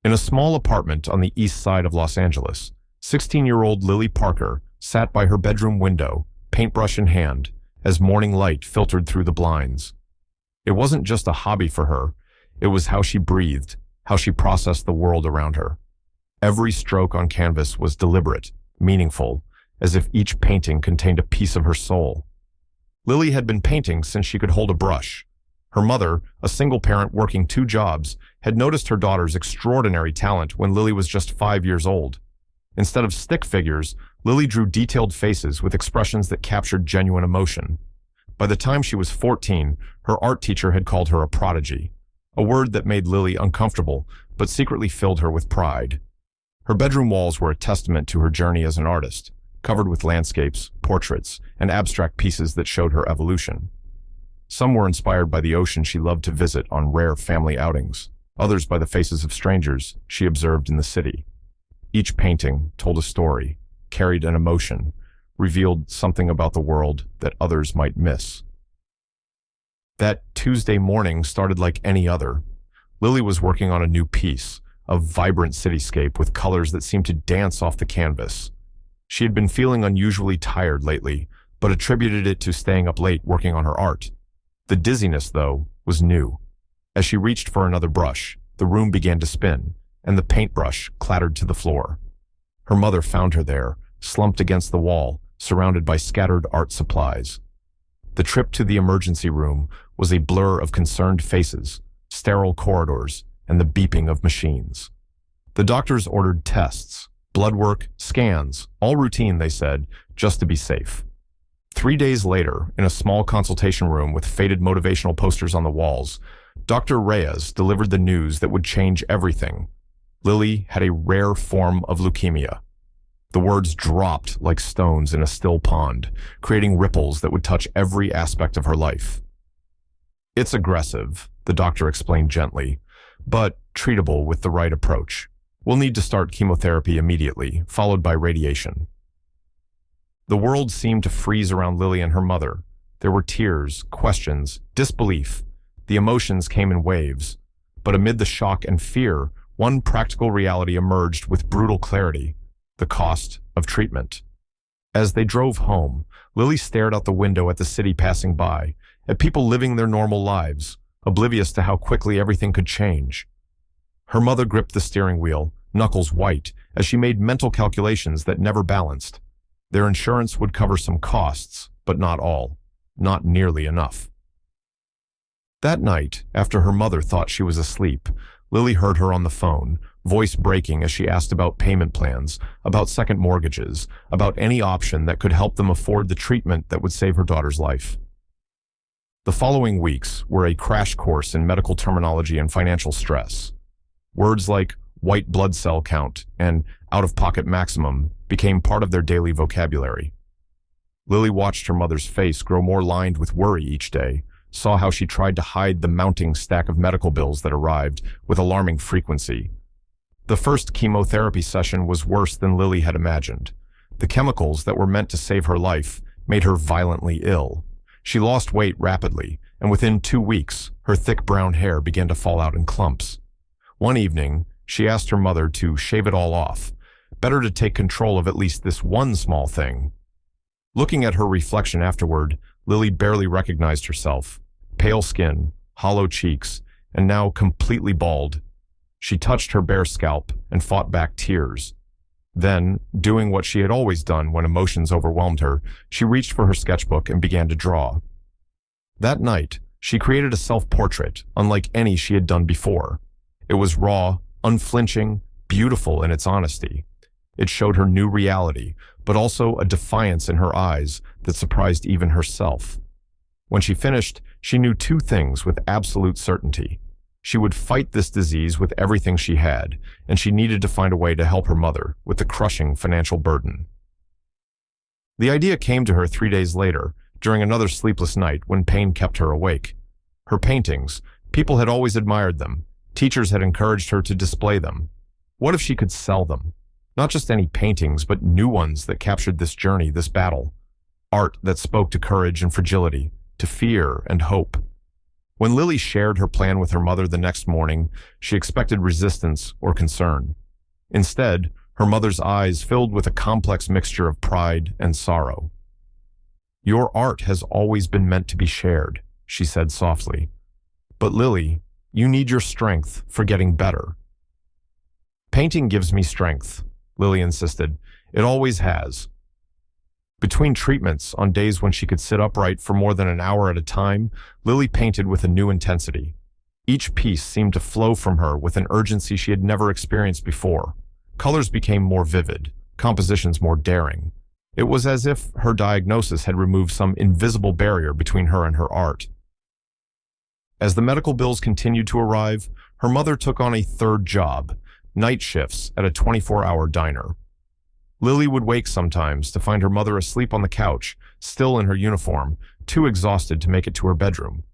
In a small apartment on the east side of Los Angeles, 16-year-old Lily Parker sat by her bedroom window, paintbrush in hand, as morning light filtered through the blinds. It wasn't just a hobby for her, it was how she breathed, how she processed the world around her. Every stroke on canvas was deliberate, meaningful, as if each painting contained a piece of her soul. Lily had been painting since she could hold a brush. Her mother, a single parent working 2 jobs, had noticed her daughter's extraordinary talent when Lily was just 5 years old. Instead of stick figures, Lily drew detailed faces with expressions that captured genuine emotion. By the time she was 14, her art teacher had called her a prodigy, a word that made Lily uncomfortable, but secretly filled her with pride. Her bedroom walls were a testament to her journey as an artist, covered with landscapes, portraits, and abstract pieces that showed her evolution. Some were inspired by the ocean she loved to visit on rare family outings, others by the faces of strangers she observed in the city. Each painting told a story, carried an emotion, revealed something about the world that others might miss. That Tuesday morning started like any other. Lily was working on a new piece, a vibrant cityscape with colors that seemed to dance off the canvas. She had been feeling unusually tired lately, but attributed it to staying up late working on her art. The dizziness, though, was new. As she reached for another brush, the room began to spin, and the paintbrush clattered to the floor. Her mother found her there, slumped against the wall, surrounded by scattered art supplies. The trip to the emergency room was a blur of concerned faces, sterile corridors, and the beeping of machines. The doctors ordered tests, blood work, scans, all routine, they said, just to be safe. 3 days later, in a small consultation room with faded motivational posters on the walls, Dr. Reyes delivered the news that would change everything. Lily had a rare form of leukemia. The words dropped like stones in a still pond, creating ripples that would touch every aspect of her life. "It's aggressive," the doctor explained gently, "but treatable with the right approach. We'll need to start chemotherapy immediately, followed by radiation." The world seemed to freeze around Lily and her mother. There were tears, questions, disbelief. The emotions came in waves. But amid the shock and fear, one practical reality emerged with brutal clarity: the cost of treatment. As they drove home, Lily stared out the window at the city passing by, at people living their normal lives, oblivious to how quickly everything could change. Her mother gripped the steering wheel, knuckles white, as she made mental calculations that never balanced. Their insurance would cover some costs, but not all. Not nearly enough. That night, after her mother thought she was asleep, Lily heard her on the phone, voice breaking as she asked about payment plans, about second mortgages, about any option that could help them afford the treatment that would save her daughter's life. The following weeks were a crash course in medical terminology and financial stress. Words like white blood cell count and out-of-pocket maximum became part of their daily vocabulary. Lily watched her mother's face grow more lined with worry each day, saw how she tried to hide the mounting stack of medical bills that arrived with alarming frequency. The first chemotherapy session was worse than Lily had imagined. The chemicals that were meant to save her life made her violently ill. She lost weight rapidly, and within 2 weeks, her thick brown hair began to fall out in clumps. One evening, she asked her mother to shave it all off. Better to take control of at least this one small thing. Looking at her reflection afterward, Lily barely recognized herself. Pale skin, hollow cheeks, and now completely bald. She touched her bare scalp and fought back tears. Then, doing what she had always done when emotions overwhelmed her, she reached for her sketchbook and began to draw. That night, she created a self-portrait unlike any she had done before. It was raw, unflinching, beautiful in its honesty. It showed her new reality, but also a defiance in her eyes that surprised even herself. When she finished, she knew 2 things with absolute certainty. She would fight this disease with everything she had, and she needed to find a way to help her mother with the crushing financial burden. The idea came to her 3 days later, during another sleepless night when pain kept her awake. Her paintings, people had always admired them. Teachers had encouraged her to display them. What if she could sell them? Not just any paintings, but new ones that captured this journey, this battle. Art that spoke to courage and fragility, to fear and hope. When Lily shared her plan with her mother the next morning, she expected resistance or concern. Instead, her mother's eyes filled with a complex mixture of pride and sorrow. "Your art has always been meant to be shared," she said softly. "But Lily, you need your strength for getting better." "Painting gives me strength," Lily insisted. "It always has." Between treatments, on days when she could sit upright for more than an hour at a time, Lily painted with a new intensity. Each piece seemed to flow from her with an urgency she had never experienced before. Colors became more vivid, compositions more daring. It was as if her diagnosis had removed some invisible barrier between her and her art. As the medical bills continued to arrive, her mother took on a third job, night shifts at a 24-hour diner. Lily would wake sometimes to find her mother asleep on the couch, still in her uniform, too exhausted to make it to her bedroom.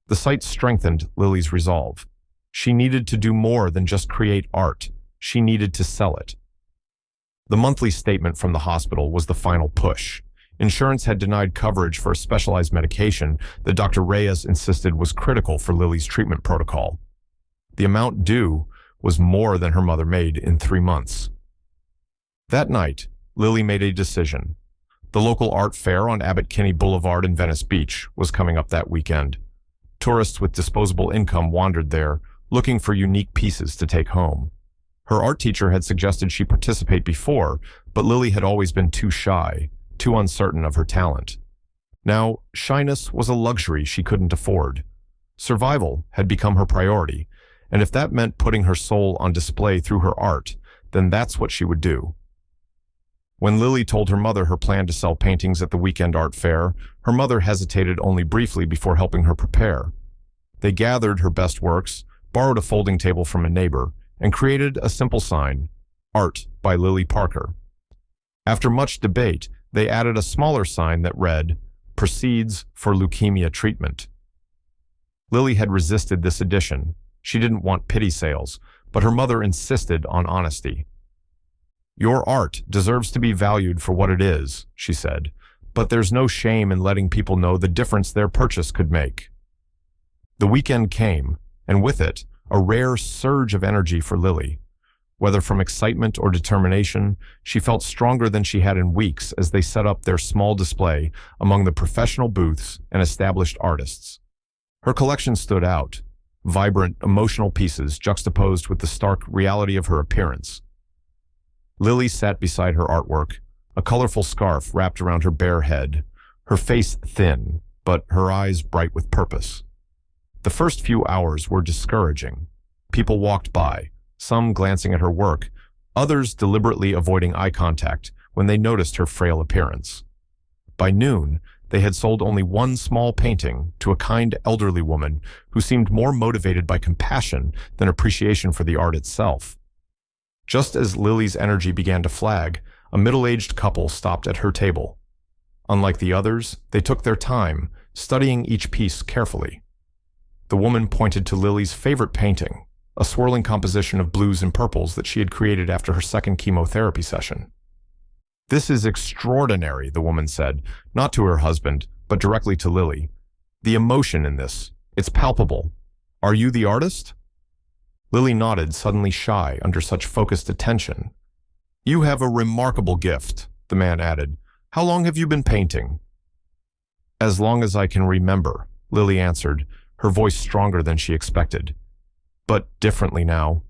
The sight strengthened Lily's resolve. She needed to do more than just create art. She needed to sell it. The monthly statement from the hospital was the final push. Insurance had denied coverage for a specialized medication that Dr. Reyes insisted was critical for Lily's treatment protocol. The amount due was more than her mother made in 3 months. That night, Lily made a decision. The local art fair on Abbot Kinney Boulevard in Venice Beach was coming up that weekend. Tourists with disposable income wandered there, looking for unique pieces to take home. Her art teacher had suggested she participate before, but Lily had always been too shy, too uncertain of her talent. Now, shyness was a luxury she couldn't afford. Survival had become her priority, and if that meant putting her soul on display through her art, then that's what she would do. When Lily told her mother her plan to sell paintings at the weekend art fair, her mother hesitated only briefly before helping her prepare. They gathered her best works, borrowed a folding table from a neighbor, and created a simple sign, "Art by Lily Parker." After much debate, they added a smaller sign that read, "Proceeds for leukemia treatment." Lily had resisted this addition. She didn't want pity sales, but her mother insisted on honesty. "Your art deserves to be valued for what it is," she said, "but there's no shame in letting people know the difference their purchase could make." The weekend came, and with it, a rare surge of energy for Lily. Whether from excitement or determination, she felt stronger than she had in weeks as they set up their small display among the professional booths and established artists. Her collection stood out, vibrant, emotional pieces juxtaposed with the stark reality of her appearance. Lily sat beside her artwork, a colorful scarf wrapped around her bare head, her face thin, but her eyes bright with purpose. The first few hours were discouraging. People walked by, some glancing at her work, others deliberately avoiding eye contact when they noticed her frail appearance. By noon, they had sold only one small painting to a kind elderly woman who seemed more motivated by compassion than appreciation for the art itself. Just as Lily's energy began to flag, a middle-aged couple stopped at her table. Unlike the others, they took their time, studying each piece carefully. The woman pointed to Lily's favorite painting, a swirling composition of blues and purples that she had created after her second chemotherapy session. "This is extraordinary," the woman said, not to her husband, but directly to Lily. "The emotion in this, it's palpable. Are you the artist?" Lily nodded, suddenly shy under such focused attention. "You have a remarkable gift," the man added. "How long have you been painting?" "As long as I can remember," Lily answered, her voice stronger than she expected. "But differently now."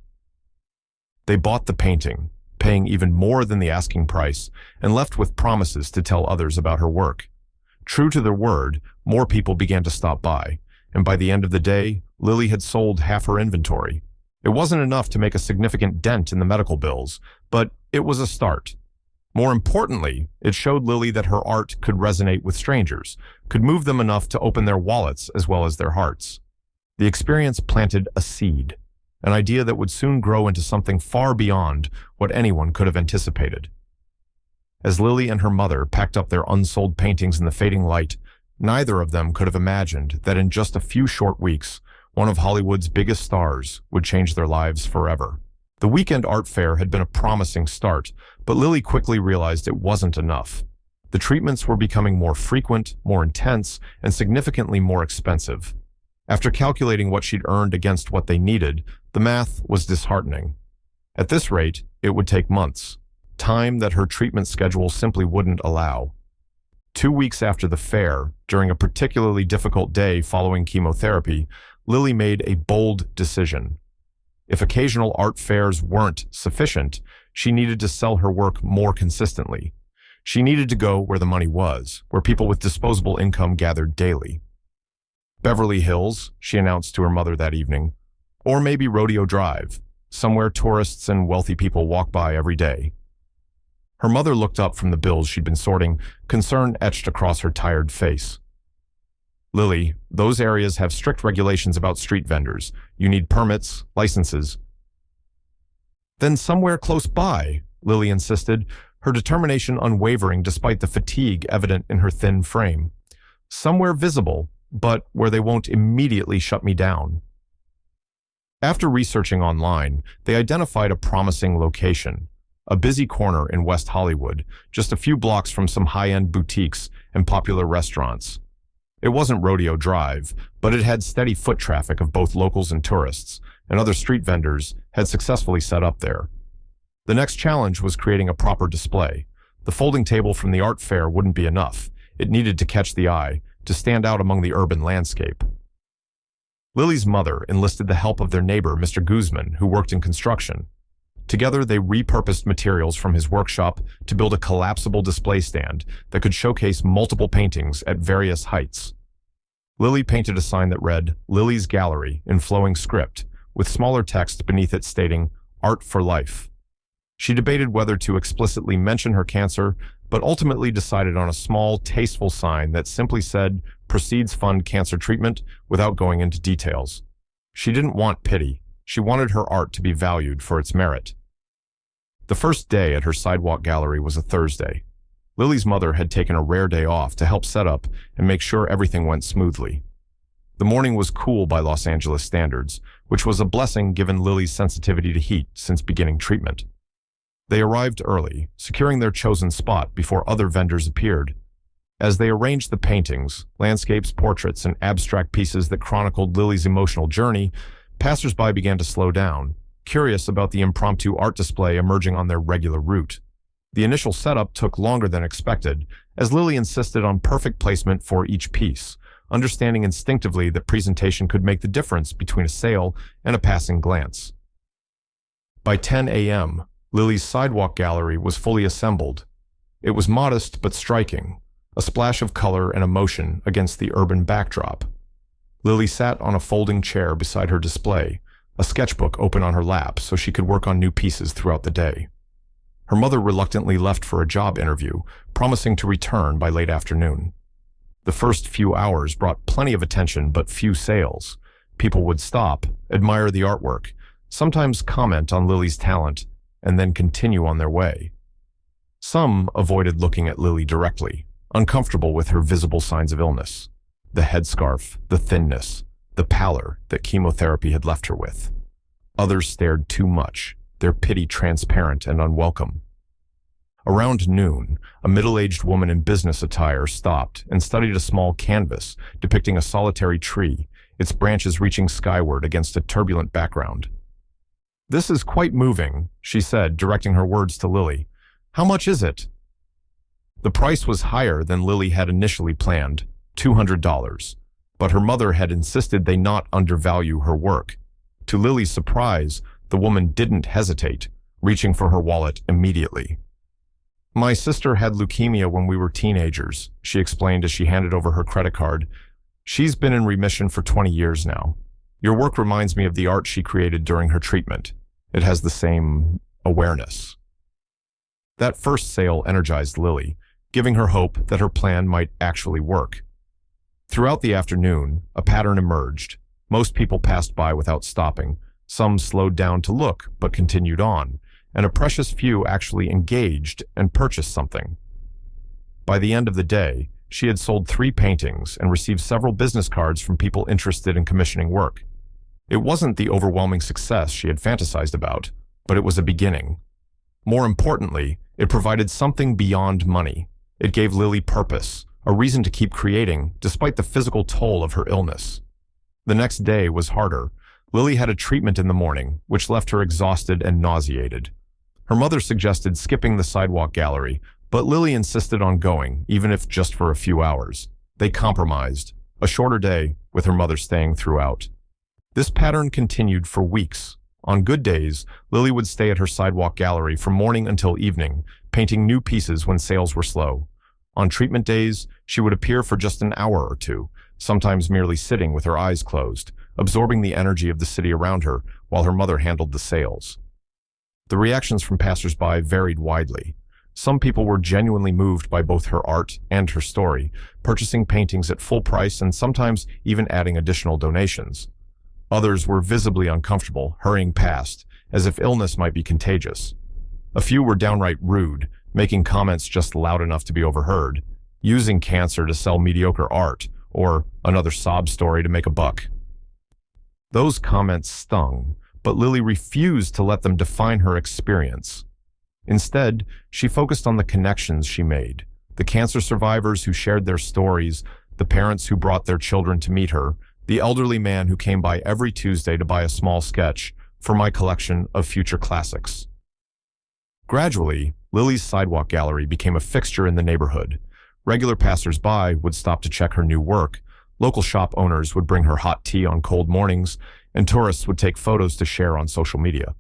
They bought the painting, paying even more than the asking price, and left with promises to tell others about her work. True to their word, more people began to stop by, and by the end of the day, Lily had sold half her inventory. It wasn't enough to make a significant dent in the medical bills, but it was a start. More importantly, it showed Lily that her art could resonate with strangers, could move them enough to open their wallets as well as their hearts. The experience planted a seed, an idea that would soon grow into something far beyond what anyone could have anticipated. As Lily and her mother packed up their unsold paintings in the fading light, neither of them could have imagined that in just a few short weeks, one of Hollywood's biggest stars would change their lives forever. The weekend art fair had been a promising start, but Lily quickly realized it wasn't enough. The treatments were becoming more frequent, more intense, and significantly more expensive. After calculating what she'd earned against what they needed, the math was disheartening. At this rate, it would take months, time that her treatment schedule simply wouldn't allow. 2 weeks after the fair, during a particularly difficult day following chemotherapy, Lily made a bold decision. If occasional art fairs weren't sufficient, she needed to sell her work more consistently. She needed to go where the money was, where people with disposable income gathered daily. Beverly Hills, she announced to her mother that evening, or maybe Rodeo Drive, somewhere tourists and wealthy people walk by every day. Her mother looked up from the bills she'd been sorting, concern etched across her tired face. Lily, those areas have strict regulations about street vendors. You need permits, licenses. Then somewhere close by, Lily insisted, her determination unwavering despite the fatigue evident in her thin frame. Somewhere visible, but where they won't immediately shut me down. After researching online, they identified a promising location, a busy corner in West Hollywood, just a few blocks from some high-end boutiques and popular restaurants. It wasn't Rodeo Drive, but it had steady foot traffic of both locals and tourists, and other street vendors had successfully set up there. The next challenge was creating a proper display. The folding table from the art fair wouldn't be enough. It needed to catch the eye, to stand out among the urban landscape. Lily's mother enlisted the help of their neighbor, Mr. Guzman, who worked in construction. Together, they repurposed materials from his workshop to build a collapsible display stand that could showcase multiple paintings at various heights. Lily painted a sign that read, "Lily's Gallery," in flowing script, with smaller text beneath it stating, "Art for Life." She debated whether to explicitly mention her cancer, but ultimately decided on a small, tasteful sign that simply said, "Proceeds fund cancer treatment," without going into details. She didn't want pity. She wanted her art to be valued for its merit. The first day at her sidewalk gallery was a Thursday. Lily's mother had taken a rare day off to help set up and make sure everything went smoothly. The morning was cool by Los Angeles standards, which was a blessing given Lily's sensitivity to heat since beginning treatment. They arrived early, securing their chosen spot before other vendors appeared. As they arranged the paintings, landscapes, portraits, and abstract pieces that chronicled Lily's emotional journey, passers-by began to slow down, curious about the impromptu art display emerging on their regular route. The initial setup took longer than expected, as Lily insisted on perfect placement for each piece, understanding instinctively that presentation could make the difference between a sale and a passing glance. By 10 a.m., Lily's sidewalk gallery was fully assembled. It was modest but striking, a splash of color and emotion against the urban backdrop. Lily sat on a folding chair beside her display, a sketchbook open on her lap so she could work on new pieces throughout the day. Her mother reluctantly left for a job interview, promising to return by late afternoon. The first few hours brought plenty of attention but few sales. People would stop, admire the artwork, sometimes comment on Lily's talent, and then continue on their way. Some avoided looking at Lily directly, uncomfortable with her visible signs of illness. The headscarf, the thinness, the pallor that chemotherapy had left her with. Others stared too much, their pity transparent and unwelcome. Around noon, a middle-aged woman in business attire stopped and studied a small canvas depicting a solitary tree, its branches reaching skyward against a turbulent background. "This is quite moving," she said, directing her words to Lily. "How much is it?" The price was higher than Lily had initially planned, $200, but her mother had insisted they not undervalue her work. To Lily's surprise, the woman didn't hesitate, reaching for her wallet immediately. "My sister had leukemia when we were teenagers," she explained as she handed over her credit card. "She's been in remission for 20 years now. Your work reminds me of the art she created during her treatment. It has the same awareness." That first sale energized Lily, giving her hope that her plan might actually work. Throughout the afternoon, a pattern emerged. Most people passed by without stopping. Some slowed down to look, but continued on, and a precious few actually engaged and purchased something. By the end of the day, she had sold 3 paintings and received several business cards from people interested in commissioning work. It wasn't the overwhelming success she had fantasized about, but it was a beginning. More importantly, it provided something beyond money. It gave Lily purpose, a reason to keep creating despite the physical toll of her illness. The next day was harder. Lily had a treatment in the morning, which left her exhausted and nauseated. Her mother suggested skipping the sidewalk gallery, but Lily insisted on going, even if just for a few hours. They compromised, a shorter day, with her mother staying throughout. This pattern continued for weeks. On good days, Lily would stay at her sidewalk gallery from morning until evening, painting new pieces when sales were slow. On treatment days, she would appear for just an hour or two, sometimes merely sitting with her eyes closed, absorbing the energy of the city around her while her mother handled the sales. The reactions from passersby varied widely. Some people were genuinely moved by both her art and her story, purchasing paintings at full price and sometimes even adding additional donations. Others were visibly uncomfortable, hurrying past, as if illness might be contagious. A few were downright rude, making comments just loud enough to be overheard, using cancer to sell mediocre art, or another sob story to make a buck. Those comments stung, but Lily refused to let them define her experience. Instead, she focused on the connections she made, the cancer survivors who shared their stories, the parents who brought their children to meet her, the elderly man who came by every Tuesday to buy a small sketch for my collection of future classics. Gradually, Lily's sidewalk gallery became a fixture in the neighborhood. Regular passers-by would stop to check her new work, local shop owners would bring her hot tea on cold mornings, and tourists would take photos to share on social media.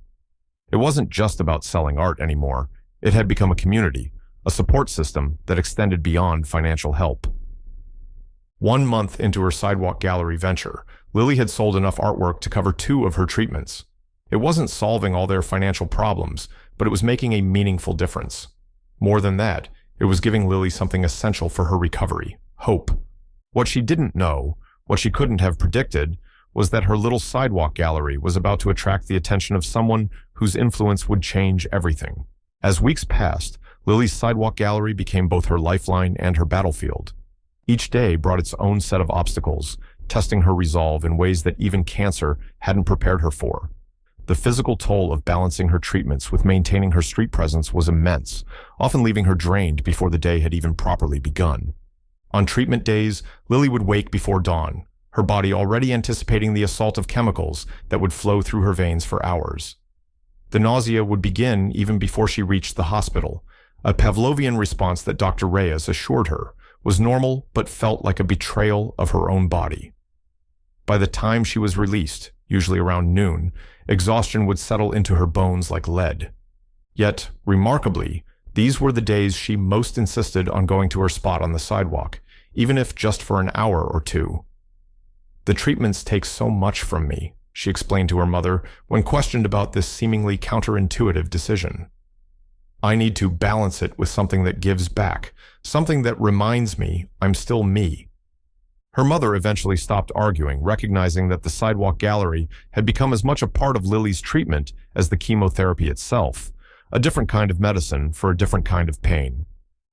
It wasn't just about selling art anymore. It had become a community, a support system that extended beyond financial help. 1 month into her sidewalk gallery venture, Lily had sold enough artwork to cover 2 of her treatments. It wasn't solving all their financial problems, but it was making a meaningful difference. More than that, it was giving Lily something essential for her recovery: hope. What she didn't know, what she couldn't have predicted, was that her little sidewalk gallery was about to attract the attention of someone whose influence would change everything. As weeks passed, Lily's sidewalk gallery became both her lifeline and her battlefield. Each day brought its own set of obstacles, testing her resolve in ways that even cancer hadn't prepared her for. The physical toll of balancing her treatments with maintaining her street presence was immense, often leaving her drained before the day had even properly begun. On treatment days, Lily would wake before dawn, her body already anticipating the assault of chemicals that would flow through her veins for hours. The nausea would begin even before she reached the hospital, a Pavlovian response that Dr. Reyes assured her was normal but felt like a betrayal of her own body. By the time she was released, usually around noon, exhaustion would settle into her bones like lead. Yet, remarkably, these were the days she most insisted on going to her spot on the sidewalk, even if just for an hour or two. "The treatments take so much from me," she explained to her mother when questioned about this seemingly counterintuitive decision. "I need to balance it with something that gives back, something that reminds me I'm still me." Her mother eventually stopped arguing, recognizing that the sidewalk gallery had become as much a part of Lily's treatment as the chemotherapy itself, a different kind of medicine for a different kind of pain.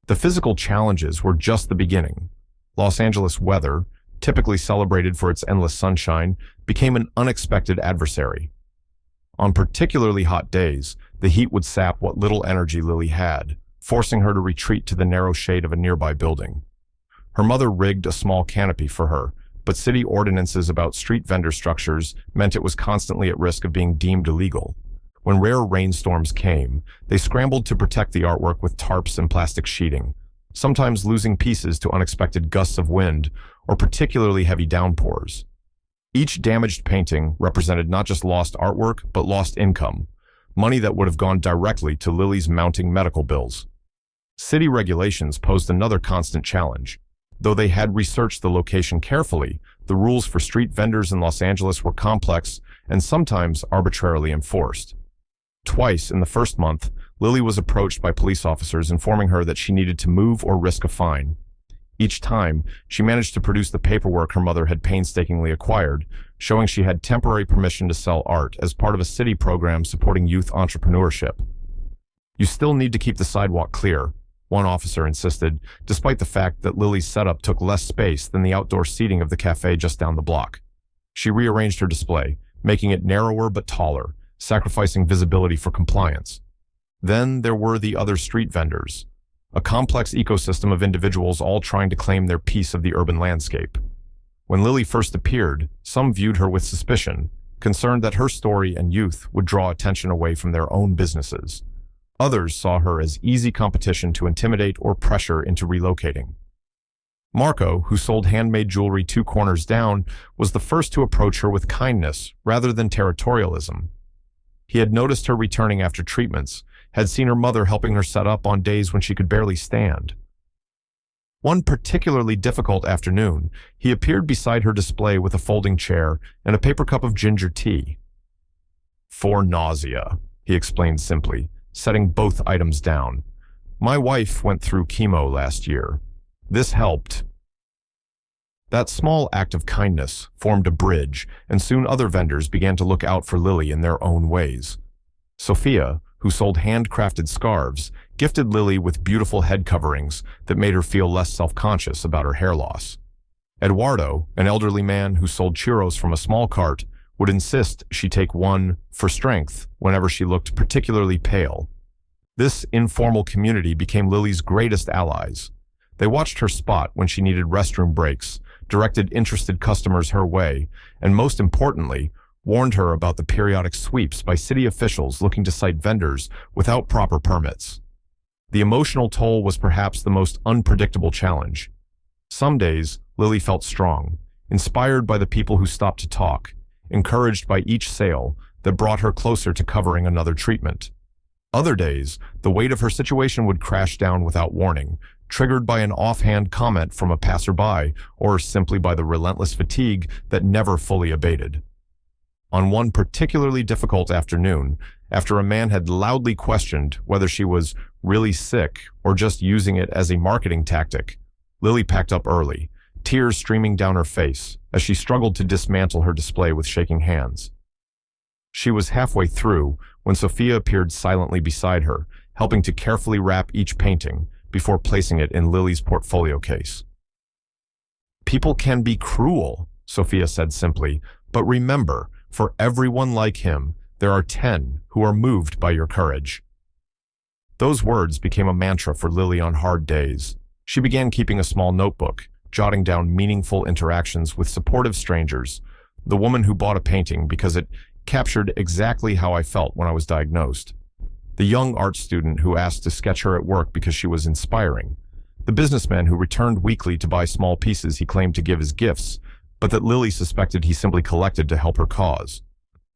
The physical challenges were just the beginning. Los Angeles weather, typically celebrated for its endless sunshine, became an unexpected adversary. On particularly hot days, the heat would sap what little energy Lily had, forcing her to retreat to the narrow shade of a nearby building. Her mother rigged a small canopy for her, but city ordinances about street vendor structures meant it was constantly at risk of being deemed illegal. When rare rainstorms came, they scrambled to protect the artwork with tarps and plastic sheeting, sometimes losing pieces to unexpected gusts of wind or particularly heavy downpours. Each damaged painting represented not just lost artwork, but lost income, money that would have gone directly to Lily's mounting medical bills. City regulations posed another constant challenge. Though they had researched the location carefully, the rules for street vendors in Los Angeles were complex and sometimes arbitrarily enforced. Twice in the first month, Lily was approached by police officers informing her that she needed to move or risk a fine. Each time, she managed to produce the paperwork her mother had painstakingly acquired, showing she had temporary permission to sell art as part of a city program supporting youth entrepreneurship. "You still need to keep the sidewalk clear," one officer insisted, despite the fact that Lily's setup took less space than the outdoor seating of the cafe just down the block. She rearranged her display, making it narrower but taller, sacrificing visibility for compliance. Then there were the other street vendors, a complex ecosystem of individuals all trying to claim their piece of the urban landscape. When Lily first appeared, some viewed her with suspicion, concerned that her story and youth would draw attention away from their own businesses. Others saw her as easy competition to intimidate or pressure into relocating. Marco, who sold handmade jewelry 2 corners down, was the first to approach her with kindness rather than territorialism. He had noticed her returning after treatments, had seen her mother helping her set up on days when she could barely stand. One particularly difficult afternoon, he appeared beside her display with a folding chair and a paper cup of ginger tea. "For nausea," he explained simply, setting both items down. "My wife went through chemo last year. This helped." That small act of kindness formed a bridge, and soon other vendors began to look out for Lily in their own ways. Sophia, who sold handcrafted scarves, gifted Lily with beautiful head coverings that made her feel less self-conscious about her hair loss. Eduardo, an elderly man who sold churros from a small cart, would insist she take one for strength whenever she looked particularly pale. This informal community became Lily's greatest allies. They watched her spot when she needed restroom breaks, directed interested customers her way, and most importantly, warned her about the periodic sweeps by city officials looking to cite vendors without proper permits. The emotional toll was perhaps the most unpredictable challenge. Some days, Lily felt strong, inspired by the people who stopped to talk, encouraged by each sale that brought her closer to covering another treatment. Other days, the weight of her situation would crash down without warning, triggered by an offhand comment from a passerby or simply by the relentless fatigue that never fully abated. On one particularly difficult afternoon, after a man had loudly questioned whether she was really sick or just using it as a marketing tactic, Lily packed up early, tears streaming down her face as she struggled to dismantle her display with shaking hands. She was halfway through when Sophia appeared silently beside her, helping to carefully wrap each painting before placing it in Lily's portfolio case. "People can be cruel," Sophia said simply, "but remember, for everyone like him, there are 10 who are moved by your courage." Those words became a mantra for Lily on hard days. She began keeping a small notebook, jotting down meaningful interactions with supportive strangers, the woman who bought a painting because it captured exactly how I felt when I was diagnosed, the young art student who asked to sketch her at work because she was inspiring, the businessman who returned weekly to buy small pieces he claimed to give as gifts, but that Lily suspected he simply collected to help her cause.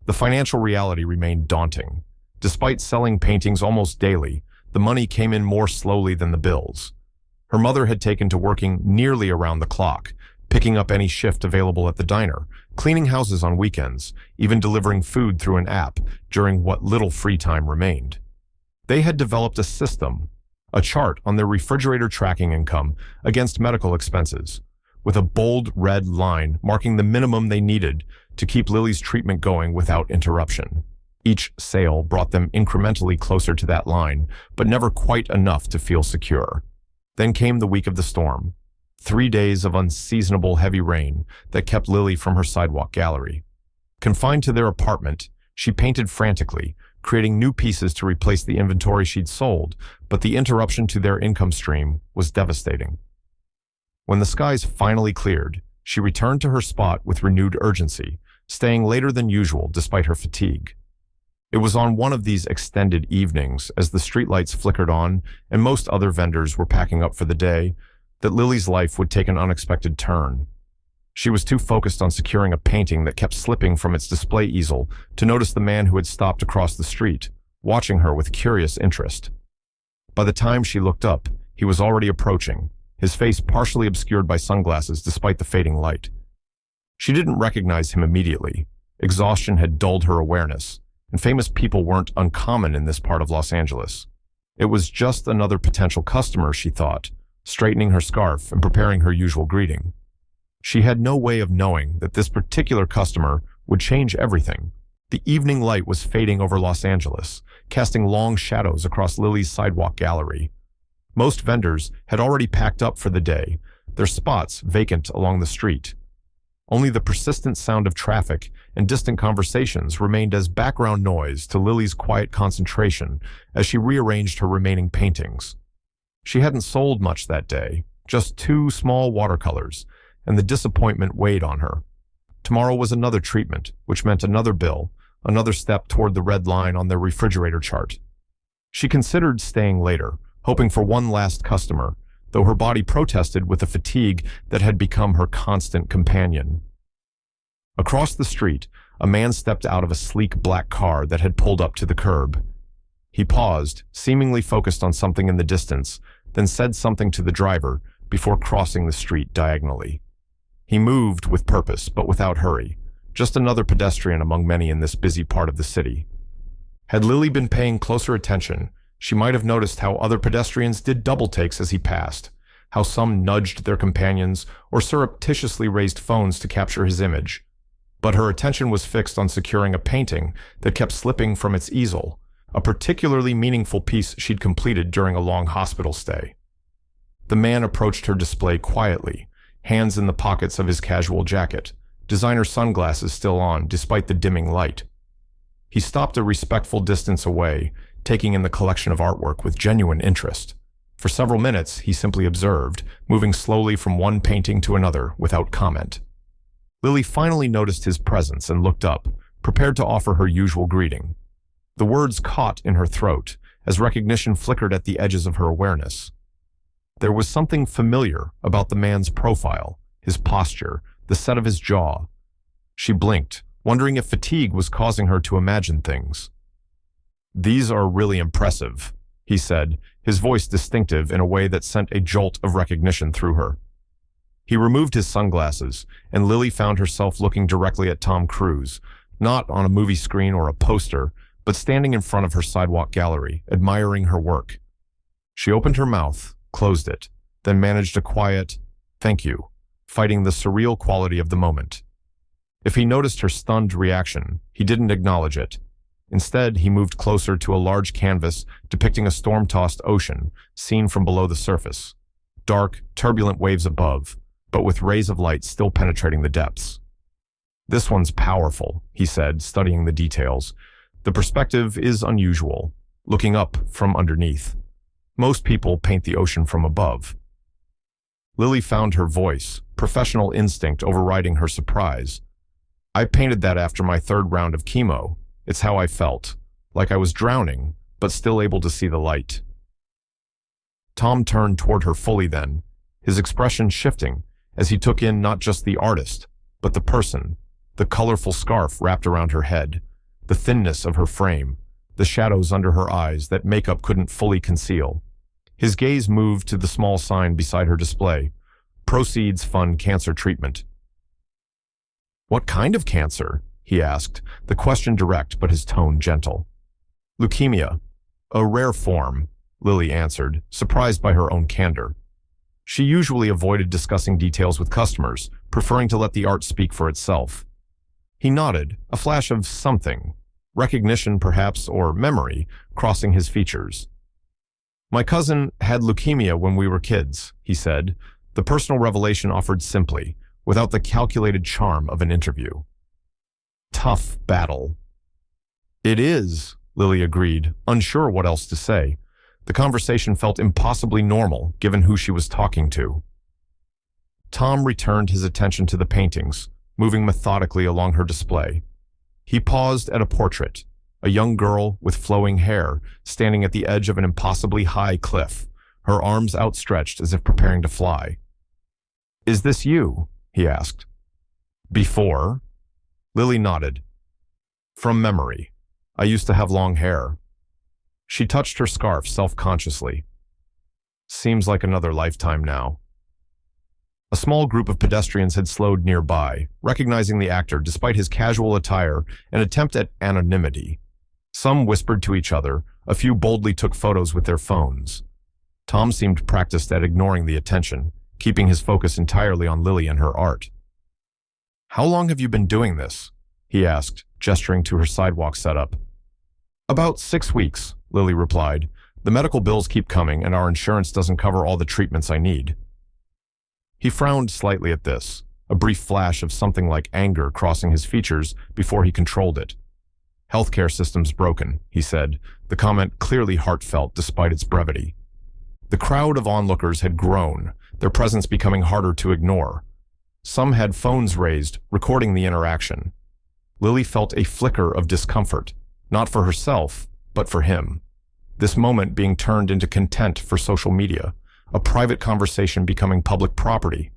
The financial reality remained daunting. Despite selling paintings almost daily, the money came in more slowly than the bills. Her mother had taken to working nearly around the clock, picking up any shift available at the diner, cleaning houses on weekends, even delivering food through an app during what little free time remained. They had developed a system, a chart on their refrigerator tracking income against medical expenses, with a bold red line marking the minimum they needed to keep Lily's treatment going without interruption. Each sale brought them incrementally closer to that line, but never quite enough to feel secure. Then came the week of the storm. 3 days of unseasonable heavy rain that kept Lily from her sidewalk gallery. Confined to their apartment, she painted frantically, creating new pieces to replace the inventory she'd sold, but the interruption to their income stream was devastating. When the skies finally cleared, she returned to her spot with renewed urgency, staying later than usual despite her fatigue. It was on one of these extended evenings, as the streetlights flickered on and most other vendors were packing up for the day, that Lily's life would take an unexpected turn. She was too focused on securing a painting that kept slipping from its display easel to notice the man who had stopped across the street, watching her with curious interest. By the time she looked up, he was already approaching, his face partially obscured by sunglasses despite the fading light. She didn't recognize him immediately. Exhaustion had dulled her awareness, and famous people weren't uncommon in this part of Los Angeles. It was just another potential customer, she thought, straightening her scarf and preparing her usual greeting. She had no way of knowing that this particular customer would change everything. The evening light was fading over Los Angeles, casting long shadows across Lily's sidewalk gallery. Most vendors had already packed up for the day, their spots vacant along the street. Only the persistent sound of traffic and distant conversations remained as background noise to Lily's quiet concentration as she rearranged her remaining paintings. She hadn't sold much that day, just 2 small watercolors, and the disappointment weighed on her. Tomorrow was another treatment, which meant another bill, another step toward the red line on their refrigerator chart. She considered staying later, hoping for one last customer, though her body protested with the fatigue that had become her constant companion. Across the street, a man stepped out of a sleek black car that had pulled up to the curb. He paused, seemingly focused on something in the distance, then said something to the driver before crossing the street diagonally. He moved with purpose, but without hurry, just another pedestrian among many in this busy part of the city. Had Lily been paying closer attention, she might have noticed how other pedestrians did double takes as he passed, how some nudged their companions or surreptitiously raised phones to capture his image. But her attention was fixed on securing a painting that kept slipping from its easel, a particularly meaningful piece she'd completed during a long hospital stay. The man approached her display quietly, hands in the pockets of his casual jacket, designer sunglasses still on despite the dimming light. He stopped a respectful distance away, taking in the collection of artwork with genuine interest. For several minutes, he simply observed, moving slowly from one painting to another without comment. Lily finally noticed his presence and looked up, prepared to offer her usual greeting. The words caught in her throat as recognition flickered at the edges of her awareness. There was something familiar about the man's profile, his posture, the set of his jaw. She blinked, wondering if fatigue was causing her to imagine things. "These are really impressive," he said, his voice distinctive in a way that sent a jolt of recognition through her. He removed his sunglasses, and Lily found herself looking directly at Tom Cruise, not on a movie screen or a poster, but standing in front of her sidewalk gallery, admiring her work. She opened her mouth, closed it, then managed a quiet, "Thank you," fighting the surreal quality of the moment. If he noticed her stunned reaction, he didn't acknowledge it. Instead, he moved closer to a large canvas depicting a storm-tossed ocean, seen from below the surface. Dark, turbulent waves above, but with rays of light still penetrating the depths. "This one's powerful," he said, studying the details. "The perspective is unusual, looking up from underneath. Most people paint the ocean from above." Lily found her voice, professional instinct overriding her surprise. "I painted that after my third round of chemo. It's how I felt, like I was drowning, but still able to see the light." Tom turned toward her fully then, his expression shifting as he took in not just the artist, but the person, the colorful scarf wrapped around her head, the thinness of her frame, the shadows under her eyes that makeup couldn't fully conceal. His gaze moved to the small sign beside her display, "Proceeds Fund Cancer Treatment." "What kind of cancer?" he asked, the question direct but his tone gentle. "Leukemia. A rare form," Lily answered, surprised by her own candor. She usually avoided discussing details with customers, preferring to let the art speak for itself. He nodded, a flash of something, recognition perhaps, or memory, crossing his features. "My cousin had leukemia when we were kids," he said, the personal revelation offered simply, without the calculated charm of an interview. "Tough battle." "It is," Lily agreed, unsure what else to say. The conversation felt impossibly normal, given who she was talking to. Tom returned his attention to the paintings, moving methodically along her display. He paused at a portrait, a young girl with flowing hair, standing at the edge of an impossibly high cliff, her arms outstretched as if preparing to fly. "Is this you?" he asked. "Before?" Lily nodded. "From memory. I used to have long hair." She touched her scarf self-consciously. "Seems like another lifetime now." A small group of pedestrians had slowed nearby, recognizing the actor despite his casual attire and attempt at anonymity. Some whispered to each other, a few boldly took photos with their phones. Tom seemed practiced at ignoring the attention, keeping his focus entirely on Lily and her art. "How long have you been doing this?" he asked, gesturing to her sidewalk setup. "About 6 weeks," Lily replied. "The medical bills keep coming and our insurance doesn't cover all the treatments I need." He frowned slightly at this, a brief flash of something like anger crossing his features before he controlled it. "Healthcare system's broken," he said, the comment clearly heartfelt despite its brevity. The crowd of onlookers had grown, their presence becoming harder to ignore. Some had phones raised, recording the interaction. Lily felt a flicker of discomfort, not for herself, but for him. This moment being turned into content for social media, a private conversation becoming public property.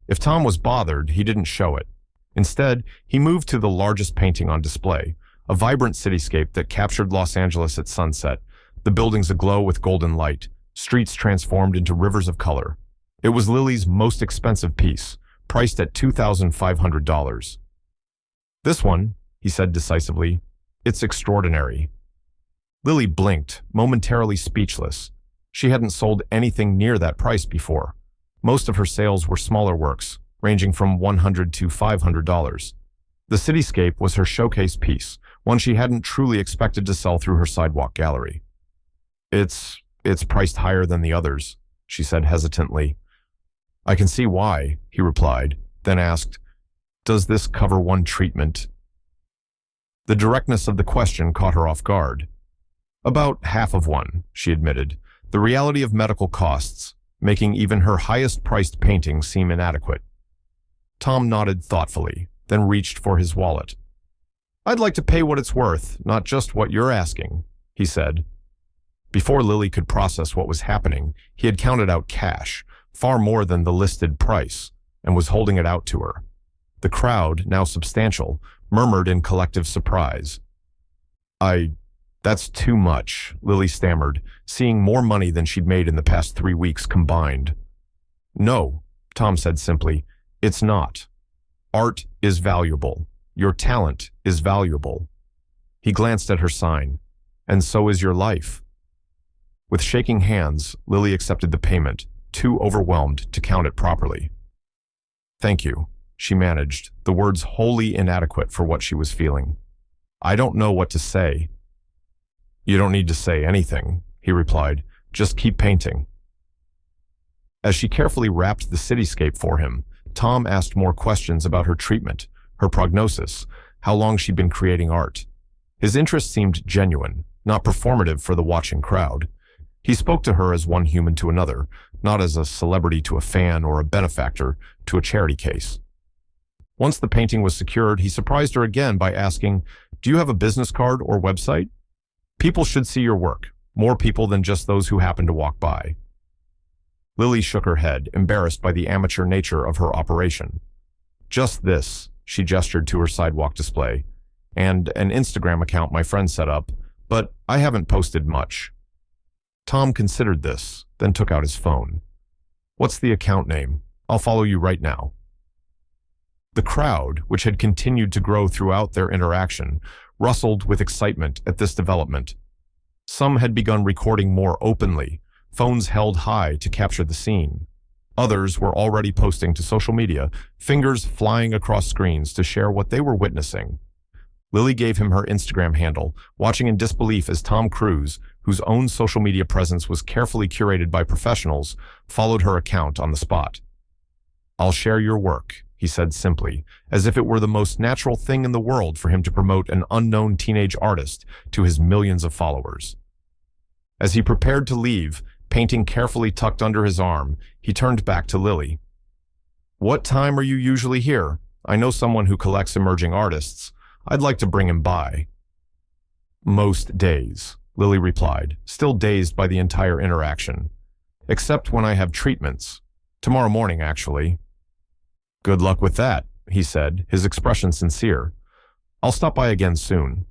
If Tom was bothered, he didn't show it. Instead, he moved to the largest painting on display, a vibrant cityscape that captured Los Angeles at sunset, the buildings aglow with golden light, streets transformed into rivers of color. It was Lily's most expensive piece, priced at $2,500. "This one," he said decisively, "it's extraordinary." Lily blinked, momentarily speechless. She hadn't sold anything near that price before. Most of her sales were smaller works, ranging from $100 to $500. The cityscape was her showcase piece, one she hadn't truly expected to sell through her sidewalk gallery. It's priced higher than the others," she said hesitantly. "I can see why," he replied, then asked, "Does this cover one treatment?" The directness of the question caught her off guard. "About half of one," she admitted, the reality of medical costs, making even her highest-priced painting seem inadequate. Tom nodded thoughtfully, then reached for his wallet. "I'd like to pay what it's worth, not just what you're asking," he said. Before Lily could process what was happening, he had counted out cash, far more than the listed price, and was holding it out to her. The crowd, now substantial, murmured in collective surprise. That's too much," Lily stammered, seeing more money than she'd made in the past 3 weeks combined. "No," Tom said simply, "it's not. Art is valuable. Your talent is valuable." He glanced at her sign. "And so is your life." With shaking hands, Lily accepted the payment, too overwhelmed to count it properly. "Thank you," she managed, the words wholly inadequate for what she was feeling. "I don't know what to say." "You don't need to say anything," he replied. "Just keep painting." As she carefully wrapped the cityscape for him, Tom asked more questions about her treatment, her prognosis, how long she'd been creating art. His interest seemed genuine, not performative for the watching crowd. He spoke to her as one human to another, not as a celebrity to a fan or a benefactor to a charity case. Once the painting was secured, he surprised her again by asking, "Do you have a business card or website? People should see your work, more people than just those who happen to walk by." Lily shook her head, embarrassed by the amateur nature of her operation. "Just this," she gestured to her sidewalk display, "and an Instagram account my friend set up, but I haven't posted much." Tom considered this, then took out his phone. "What's the account name? I'll follow you right now." The crowd, which had continued to grow throughout their interaction, rustled with excitement at this development. Some had begun recording more openly, phones held high to capture the scene. Others were already posting to social media, fingers flying across screens to share what they were witnessing. Lily gave him her Instagram handle, watching in disbelief as Tom Cruise, whose own social media presence was carefully curated by professionals, followed her account on the spot. "I'll share your work," he said simply, as if it were the most natural thing in the world for him to promote an unknown teenage artist to his millions of followers. As he prepared to leave, painting carefully tucked under his arm, he turned back to Lily. "What time are you usually here? I know someone who collects emerging artists. I'd like to bring him by." "Most days," Lily replied, still dazed by the entire interaction. "Except when I have treatments. Tomorrow morning, actually." "Good luck with that," he said, his expression sincere. "I'll stop by again soon."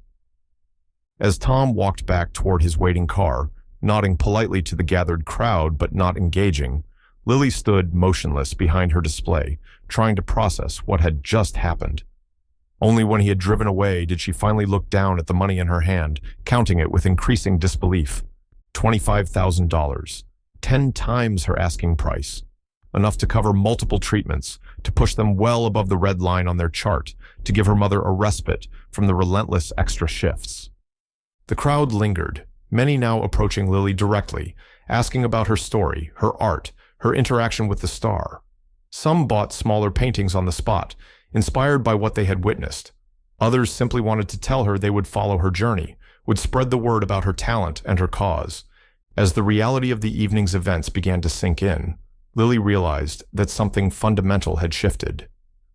As Tom walked back toward his waiting car, nodding politely to the gathered crowd but not engaging, Lily stood motionless behind her display, trying to process what had just happened. Only when he had driven away did she finally look down at the money in her hand, counting it with increasing disbelief. $25,000, 10 times her asking price. Enough to cover multiple treatments, to push them well above the red line on their chart, to give her mother a respite from the relentless extra shifts. The crowd lingered, many now approaching Lily directly, asking about her story, her art, her interaction with the star. Some bought smaller paintings on the spot, inspired by what they had witnessed. Others simply wanted to tell her they would follow her journey, would spread the word about her talent and her cause. As the reality of the evening's events began to sink in, Lily realized that something fundamental had shifted.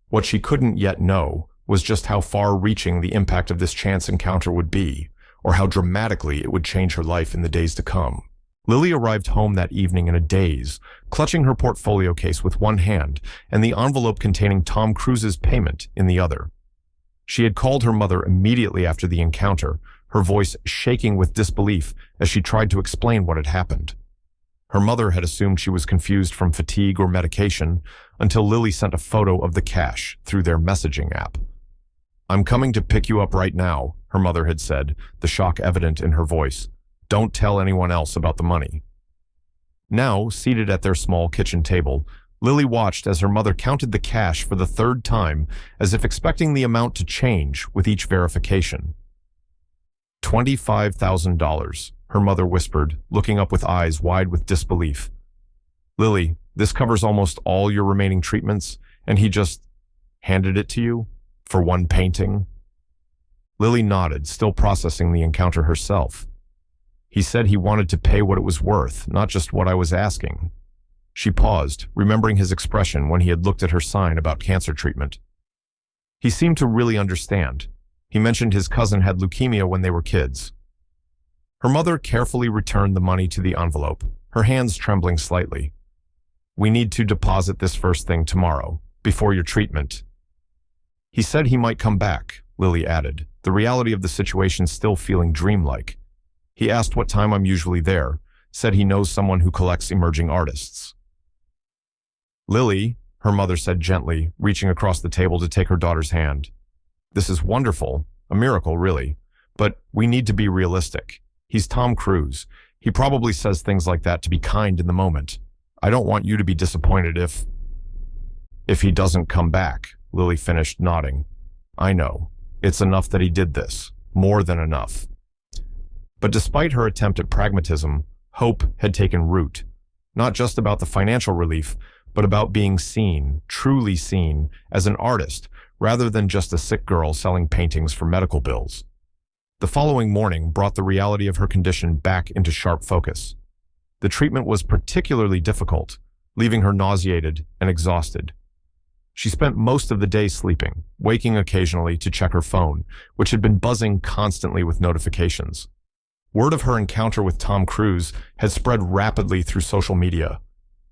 What she couldn't yet know was just how far-reaching the impact of this chance encounter would be, or how dramatically it would change her life in the days to come. Lily arrived home that evening in a daze, clutching her portfolio case with one hand and the envelope containing Tom Cruise's payment in the other. She had called her mother immediately after the encounter, her voice shaking with disbelief as she tried to explain what had happened. Her mother had assumed she was confused from fatigue or medication until Lily sent a photo of the cash through their messaging app. "I'm coming to pick you up right now," her mother had said, the shock evident in her voice. "Don't tell anyone else about the money." Now, seated at their small kitchen table, Lily watched as her mother counted the cash for the third time, as if expecting the amount to change with each verification. $25,000, her mother whispered, looking up with eyes wide with disbelief. "Lily, this covers almost all your remaining treatments, and he just handed it to you? For one painting?" Lily nodded, still processing the encounter herself. "He said he wanted to pay what it was worth, not just what I was asking." She paused, remembering his expression when he had looked at her sign about cancer treatment. He seemed to really understand. He mentioned his cousin had leukemia when they were kids. Her mother carefully returned the money to the envelope, her hands trembling slightly. "We need to deposit this first thing tomorrow, before your treatment." "He said he might come back," Lily added, the reality of the situation still feeling dreamlike. "He asked what time I'm usually there, said he knows someone who collects emerging artists." "Lily," her mother said gently, reaching across the table to take her daughter's hand. "This is wonderful, a miracle really, but we need to be realistic. He's Tom Cruise. He probably says things like that to be kind in the moment. I don't want you to be disappointed if he doesn't come back," Lily finished, nodding. "I know. It's enough that he did this. More than enough." But despite her attempt at pragmatism, hope had taken root. Not just about the financial relief, but about being seen, truly seen, as an artist, rather than just a sick girl selling paintings for medical bills. The following morning brought the reality of her condition back into sharp focus. The treatment was particularly difficult, leaving her nauseated and exhausted. She spent most of the day sleeping, waking occasionally to check her phone, which had been buzzing constantly with notifications. Word of her encounter with Tom Cruise had spread rapidly through social media.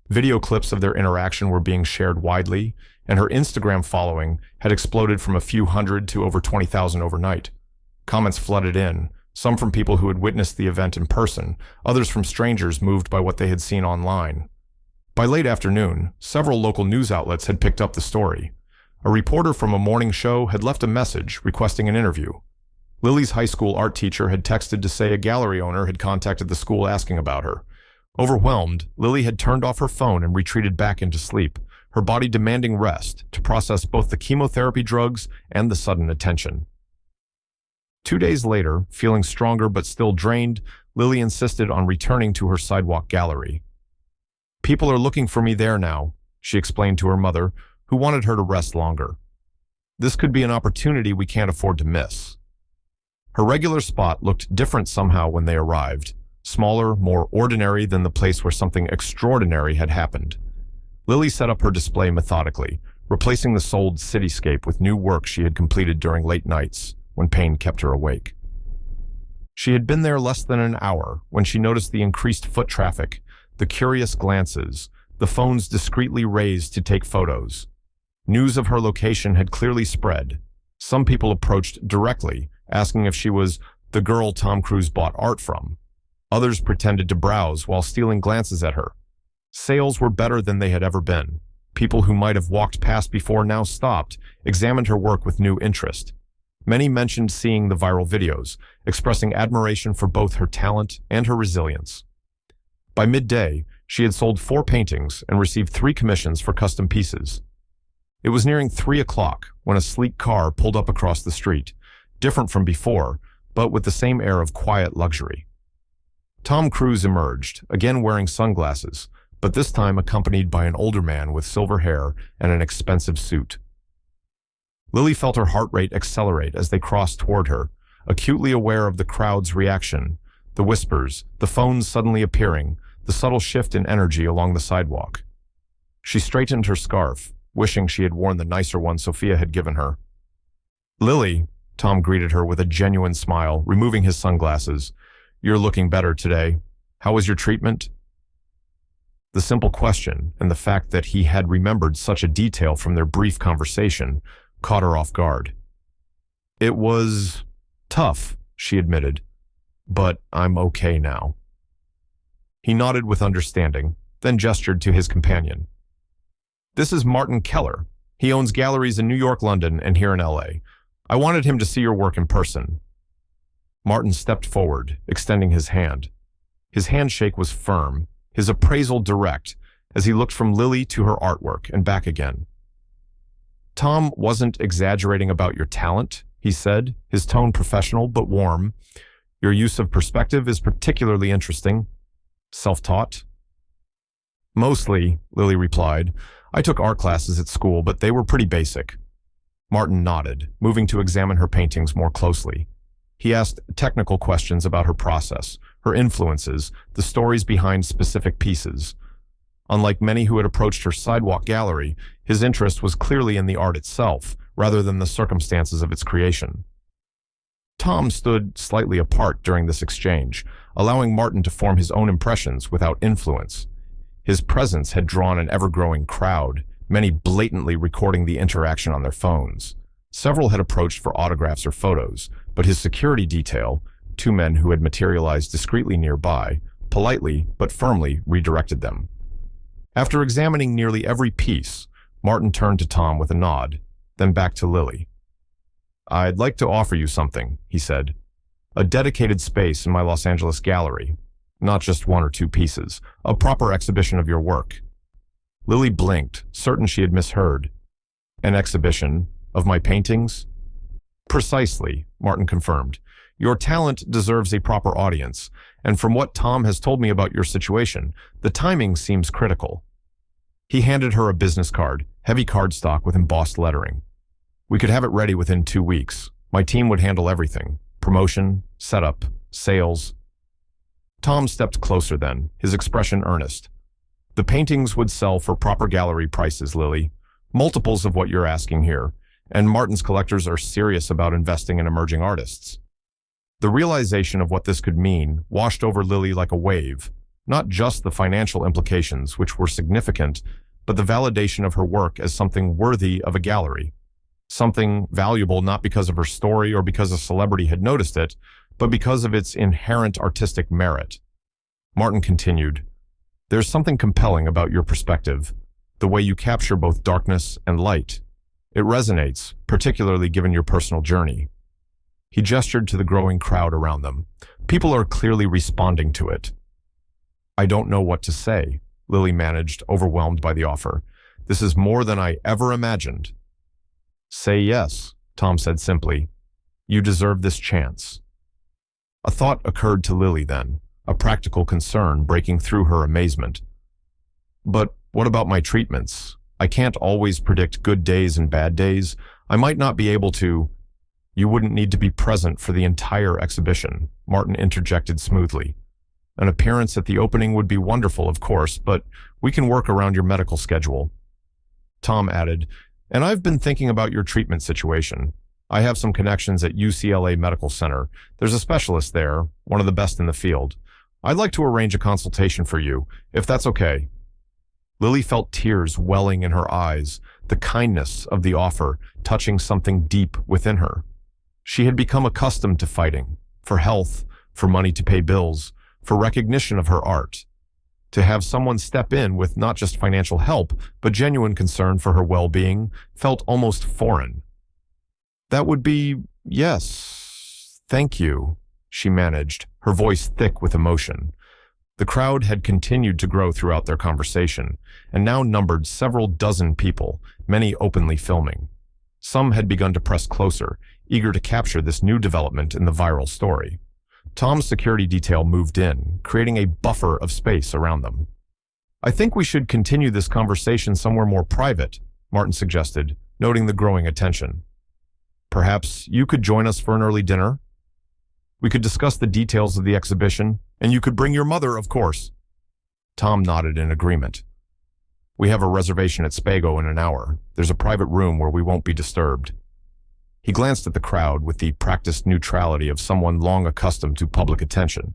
Video clips of their interaction were being shared widely, and her Instagram following had exploded from a few hundred to over 20,000 overnight. Comments flooded in, some from people who had witnessed the event in person, others from strangers moved by what they had seen online. By late afternoon, several local news outlets had picked up the story. A reporter from a morning show had left a message requesting an interview. Lily's high school art teacher had texted to say a gallery owner had contacted the school asking about her. Overwhelmed, Lily had turned off her phone and retreated back into sleep, her body demanding rest to process both the chemotherapy drugs and the sudden attention. 2 days later, feeling stronger but still drained, Lily insisted on returning to her sidewalk gallery. "People are looking for me there now," she explained to her mother, who wanted her to rest longer. "This could be an opportunity we can't afford to miss." Her regular spot looked different somehow when they arrived, smaller, more ordinary than the place where something extraordinary had happened. Lily set up her display methodically, replacing the sold cityscape with new work she had completed during late nights, when pain kept her awake. She had been there less than an hour when she noticed the increased foot traffic, the curious glances, the phones discreetly raised to take photos. News of her location had clearly spread. Some people approached directly, asking if she was the girl Tom Cruise bought art from. Others pretended to browse while stealing glances at her. Sales were better than they had ever been. People who might have walked past before now stopped, examined her work with new interest. Many mentioned seeing the viral videos, expressing admiration for both her talent and her resilience. By midday, she had sold 4 paintings and received 3 commissions for custom pieces. It was nearing 3 o'clock when a sleek car pulled up across the street, different from before, but with the same air of quiet luxury. Tom Cruise emerged, again wearing sunglasses, but this time accompanied by an older man with silver hair and an expensive suit. Lily felt her heart rate accelerate as they crossed toward her, acutely aware of the crowd's reaction, the whispers, the phones suddenly appearing, the subtle shift in energy along the sidewalk. She straightened her scarf, wishing she had worn the nicer one Sophia had given her. "Lily," Tom greeted her with a genuine smile, removing his sunglasses. "You're looking better today. How was your treatment?" The simple question, and the fact that he had remembered such a detail from their brief conversation, caught her off guard. "It was tough," she admitted, "but I'm okay now." He nodded with understanding, then gestured to his companion. "This is Martin Keller. He owns galleries in New York, London, and here in LA. I wanted him to see your work in person." Martin stepped forward, extending his hand. His handshake was firm, his appraisal direct, as he looked from Lily to her artwork and back again. "Tom wasn't exaggerating about your talent," he said, his tone professional but warm. "Your use of perspective is particularly interesting. Self-taught?" "Mostly," Lily replied. "I took art classes at school, but they were pretty basic." Martin nodded, moving to examine her paintings more closely. He asked technical questions about her process, her influences, the stories behind specific pieces. Unlike many who had approached her sidewalk gallery, his interest was clearly in the art itself, rather than the circumstances of its creation. Tom stood slightly apart during this exchange, allowing Martin to form his own impressions without influence. His presence had drawn an ever-growing crowd, many blatantly recording the interaction on their phones. Several had approached for autographs or photos, but his security detail, two men who had materialized discreetly nearby, politely but firmly redirected them. After examining nearly every piece, Martin turned to Tom with a nod, then back to Lily. "I'd like to offer you something," he said. "A dedicated space in my Los Angeles gallery. Not just one or two pieces, a proper exhibition of your work." Lily blinked, certain she had misheard. "An exhibition of my paintings?" "Precisely," Martin confirmed. "Your talent deserves a proper audience, and from what Tom has told me about your situation, the timing seems critical." He handed her a business card, heavy cardstock with embossed lettering. "We could have it ready within 2 weeks. My team would handle everything: promotion, setup, sales." Tom stepped closer then, his expression earnest. "The paintings would sell for proper gallery prices, Lily. Multiples of what you're asking here, and Martin's collectors are serious about investing in emerging artists." The realization of what this could mean washed over Lily like a wave, not just the financial implications, which were significant, but the validation of her work as something worthy of a gallery. Something valuable not because of her story or because a celebrity had noticed it, but because of its inherent artistic merit. Martin continued, "There's something compelling about your perspective, the way you capture both darkness and light. It resonates, particularly given your personal journey." He gestured to the growing crowd around them. "People are clearly responding to it." "I don't know what to say," Lily managed, overwhelmed by the offer. "This is more than I ever imagined." "Say yes," Tom said simply. "You deserve this chance." A thought occurred to Lily then, a practical concern breaking through her amazement. "But what about my treatments? I can't always predict good days and bad days. I might not be able to—" "You wouldn't need to be present for the entire exhibition," Martin interjected smoothly. "An appearance at the opening would be wonderful, of course, but we can work around your medical schedule." Tom added, "And I've been thinking about your treatment situation. I have some connections at UCLA Medical Center. There's a specialist there, one of the best in the field. I'd like to arrange a consultation for you, if that's okay." Lily felt tears welling in her eyes, the kindness of the offer touching something deep within her. She had become accustomed to fighting, for health, for money to pay bills, for recognition of her art. To have someone step in with not just financial help, but genuine concern for her well-being felt almost foreign. "That would be, yes, thank you," she managed, her voice thick with emotion. The crowd had continued to grow throughout their conversation, and now numbered several dozen people, many openly filming. Some had begun to press closer, eager to capture this new development in the viral story. Tom's security detail moved in, creating a buffer of space around them. "I think we should continue this conversation somewhere more private," Martin suggested, noting the growing attention. "Perhaps you could join us for an early dinner? We could discuss the details of the exhibition, and you could bring your mother, of course." Tom nodded in agreement. We have a reservation at Spago in an hour. There's a private room where we won't be disturbed." He glanced at the crowd with the practiced neutrality of someone long accustomed to public attention.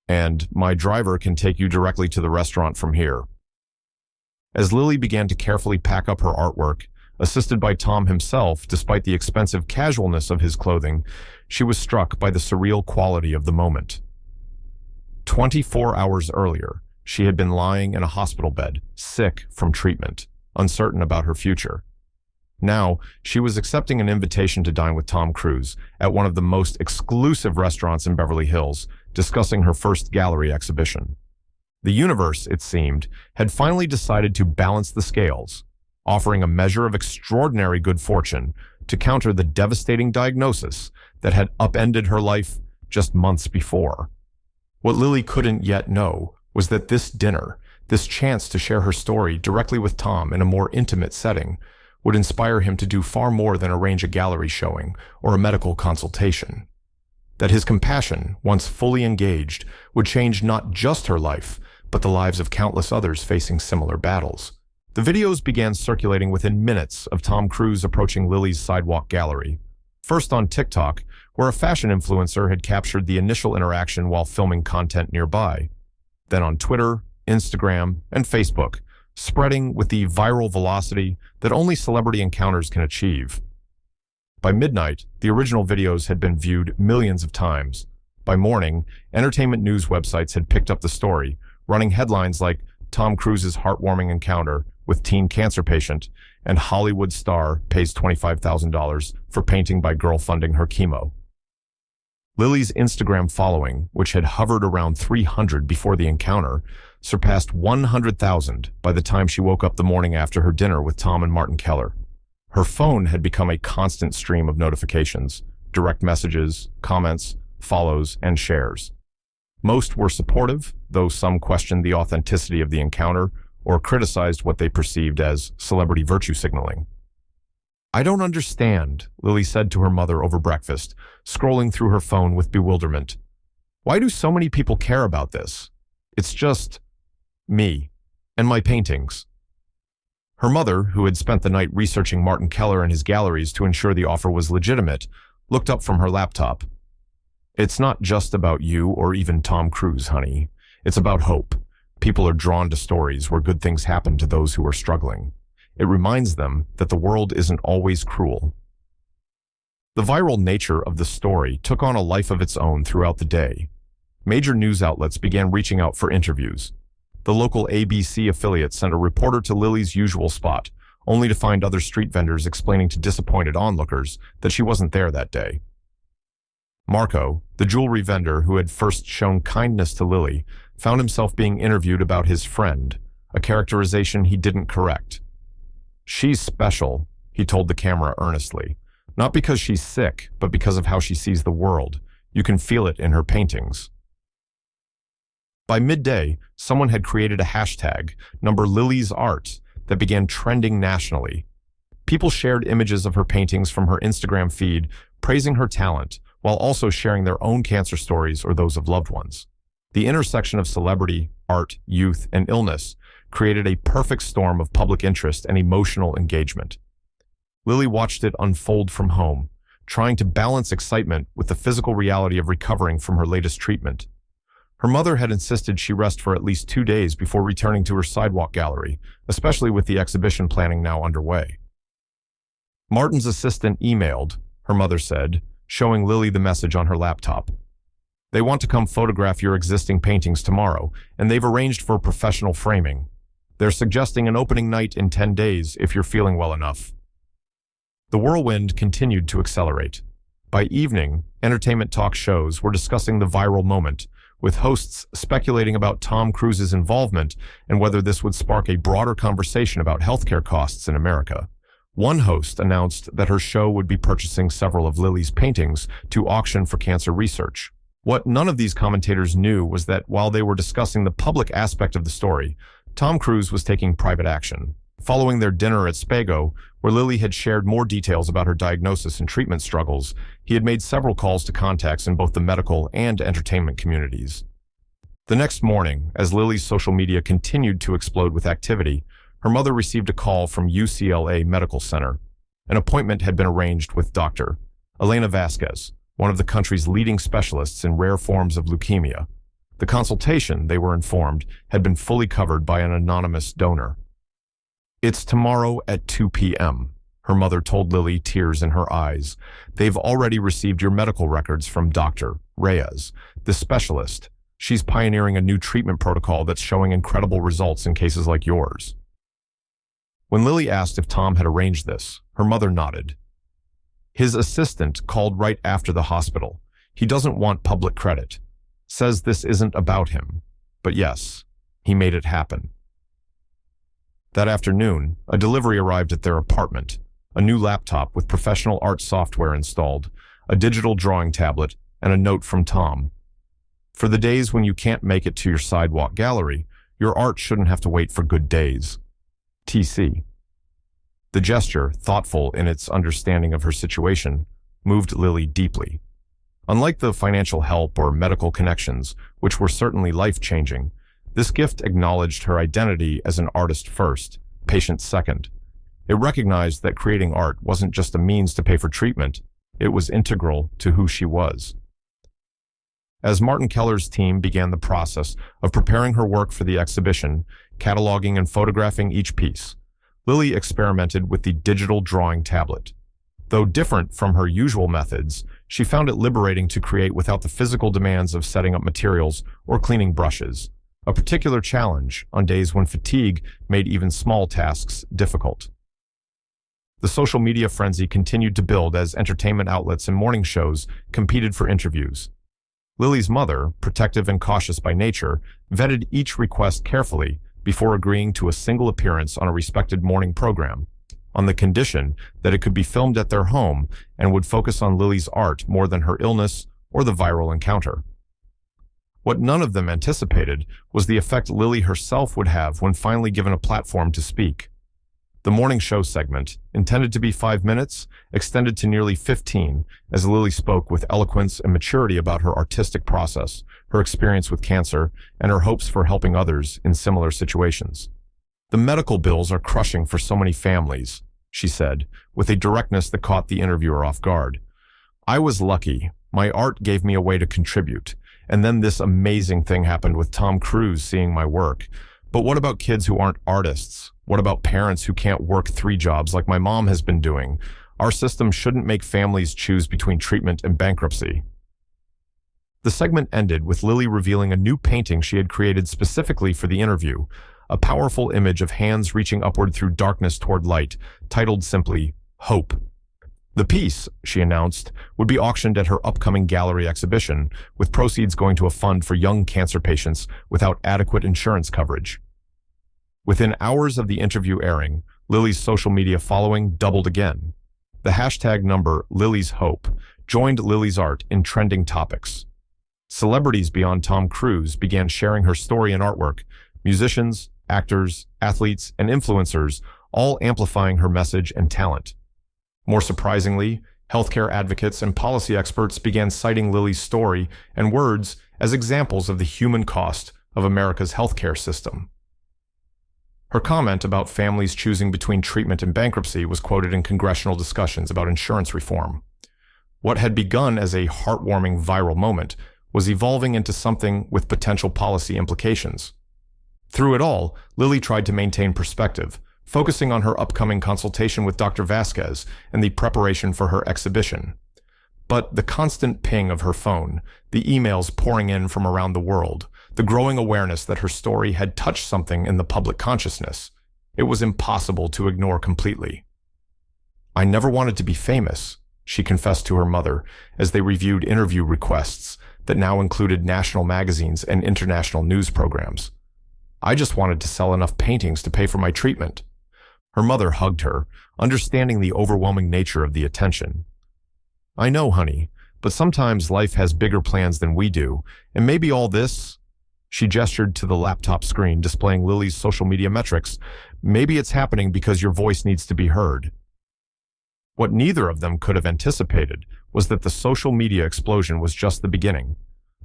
"And my driver can take you directly to the restaurant from here." As Lily began to carefully pack up her artwork, assisted by Tom himself, despite the expensive casualness of his clothing, she was struck by the surreal quality of the moment. 24 hours earlier, she had been lying in a hospital bed, sick from treatment, uncertain about her future. Now, she was accepting an invitation to dine with Tom Cruise at one of the most exclusive restaurants in Beverly Hills, discussing her first gallery exhibition. The universe, it seemed, had finally decided to balance the scales, offering a measure of extraordinary good fortune to counter the devastating diagnosis that had upended her life just months before. What Lily couldn't yet know was that this dinner, this chance to share her story directly with Tom in a more intimate setting, would inspire him to do far more than arrange a gallery showing or a medical consultation. That his compassion, once fully engaged, would change not just her life, but the lives of countless others facing similar battles. The videos began circulating within minutes of Tom Cruise approaching Lily's sidewalk gallery. First on TikTok, where a fashion influencer had captured the initial interaction while filming content nearby. Then on Twitter, Instagram, and Facebook, spreading with the viral velocity that only celebrity encounters can achieve. By midnight, the original videos had been viewed millions of times. By morning, entertainment news websites had picked up the story, running headlines like "Tom Cruise's heartwarming encounter with teen cancer patient" and "Hollywood star pays $25,000 for painting by girl funding her chemo." Lily's Instagram following, which had hovered around 300 before the encounter, surpassed 100,000 by the time she woke up the morning after her dinner with Tom and Martin Keller. Her phone had become a constant stream of notifications, direct messages, comments, follows, and shares. Most were supportive, though some questioned the authenticity of the encounter or criticized what they perceived as celebrity virtue signaling. "I don't understand," Lily said to her mother over breakfast, scrolling through her phone with bewilderment. "Why do so many people care about this? It's just me and my paintings." Her mother, who had spent the night researching Martin Keller and his galleries to ensure the offer was legitimate, looked up from her laptop. "It's not just about you or even Tom Cruise, honey. It's about hope. People are drawn to stories where good things happen to those who are struggling. It reminds them that the world isn't always cruel." The viral nature of the story took on a life of its own throughout the day. Major news outlets began reaching out for interviews. The local ABC affiliate sent a reporter to Lily's usual spot, only to find other street vendors explaining to disappointed onlookers that she wasn't there that day. Marco, the jewelry vendor who had first shown kindness to Lily, found himself being interviewed about his friend, a characterization he didn't correct. "She's special," he told the camera earnestly. "Not because she's sick, but because of how she sees the world. You can feel it in her paintings." By midday, someone had created a hashtag, #Lily'sArt, that began trending nationally. People shared images of her paintings from her Instagram feed, praising her talent, while also sharing their own cancer stories or those of loved ones. The intersection of celebrity, art, youth, and illness created a perfect storm of public interest and emotional engagement. Lily watched it unfold from home, trying to balance excitement with the physical reality of recovering from her latest treatment. Her mother had insisted she rest for at least 2 days before returning to her sidewalk gallery, especially with the exhibition planning now underway. Martin's assistant emailed, her mother said, showing Lily the message on her laptop. "They want to come photograph your existing paintings tomorrow, and they've arranged for professional framing. They're suggesting an opening night in 10 days if you're feeling well enough." The whirlwind continued to accelerate. By evening, entertainment talk shows were discussing the viral moment, with hosts speculating about Tom Cruise's involvement and whether this would spark a broader conversation about healthcare costs in America. One host announced that her show would be purchasing several of Lily's paintings to auction for cancer research. What none of these commentators knew was that while they were discussing the public aspect of the story, Tom Cruise was taking private action. Following their dinner at Spago, where Lily had shared more details about her diagnosis and treatment struggles, he had made several calls to contacts in both the medical and entertainment communities. The next morning, as Lily's social media continued to explode with activity, her mother received a call from UCLA Medical Center. An appointment had been arranged with Dr. Elena Vasquez, one of the country's leading specialists in rare forms of leukemia. The consultation, they were informed, had been fully covered by an anonymous donor. "It's tomorrow at 2 p.m., her mother told Lily, tears in her eyes. "They've already received your medical records from Dr. Reyes, the specialist. She's pioneering a new treatment protocol that's showing incredible results in cases like yours." When Lily asked if Tom had arranged this, her mother nodded. "His assistant called right after the hospital. He doesn't want public credit. Says this isn't about him. But yes, he made it happen." That afternoon, a delivery arrived at their apartment. A new laptop with professional art software installed, a digital drawing tablet, and a note from Tom. "For the days when you can't make it to your sidewalk gallery, your art shouldn't have to wait for good days. TC." The gesture, thoughtful in its understanding of her situation, moved Lily deeply. Unlike the financial help or medical connections, which were certainly life-changing, this gift acknowledged her identity as an artist first, patient second. It recognized that creating art wasn't just a means to pay for treatment, it was integral to who she was. As Martin Keller's team began the process of preparing her work for the exhibition, cataloging and photographing each piece, Lily experimented with the digital drawing tablet. Though different from her usual methods, she found it liberating to create without the physical demands of setting up materials or cleaning brushes, a particular challenge on days when fatigue made even small tasks difficult. The social media frenzy continued to build as entertainment outlets and morning shows competed for interviews. Lily's mother, protective and cautious by nature, vetted each request carefully before agreeing to a single appearance on a respected morning program, on the condition that it could be filmed at their home and would focus on Lily's art more than her illness or the viral encounter. What none of them anticipated was the effect Lily herself would have when finally given a platform to speak. The morning show segment, intended to be 5 minutes, extended to nearly 15 as Lily spoke with eloquence and maturity about her artistic process, her experience with cancer, and her hopes for helping others in similar situations. "The medical bills are crushing for so many families," she said, with a directness that caught the interviewer off guard. "I was lucky. My art gave me a way to contribute. And then this amazing thing happened with Tom Cruise seeing my work. But what about kids who aren't artists? What about parents who can't work 3 jobs like my mom has been doing? Our system shouldn't make families choose between treatment and bankruptcy." The segment ended with Lily revealing a new painting she had created specifically for the interview, a powerful image of hands reaching upward through darkness toward light, titled simply, "Hope." The piece, she announced, would be auctioned at her upcoming gallery exhibition, with proceeds going to a fund for young cancer patients without adequate insurance coverage. Within hours of the interview airing, Lily's social media following doubled again. The hashtag number Lily's Hope joined Lily's art in trending topics. Celebrities beyond Tom Cruise began sharing her story and artwork, musicians, actors, athletes, and influencers, all amplifying her message and talent. More surprisingly, healthcare advocates and policy experts began citing Lily's story and words as examples of the human cost of America's healthcare system. Her comment about families choosing between treatment and bankruptcy was quoted in congressional discussions about insurance reform. What had begun as a heartwarming viral moment was evolving into something with potential policy implications. Through it all, Lily tried to maintain perspective, focusing on her upcoming consultation with Dr. Vasquez and the preparation for her exhibition. But the constant ping of her phone, the emails pouring in from around the world, the growing awareness that her story had touched something in the public consciousness, it was impossible to ignore completely. "I never wanted to be famous," she confessed to her mother as they reviewed interview requests that now included national magazines and international news programs. "I just wanted to sell enough paintings to pay for my treatment." Her mother hugged her, understanding the overwhelming nature of the attention. "I know, honey, but sometimes life has bigger plans than we do, and maybe all this," she gestured to the laptop screen displaying Lily's social media metrics, "maybe it's happening because your voice needs to be heard." What neither of them could have anticipated was that the social media explosion was just the beginning.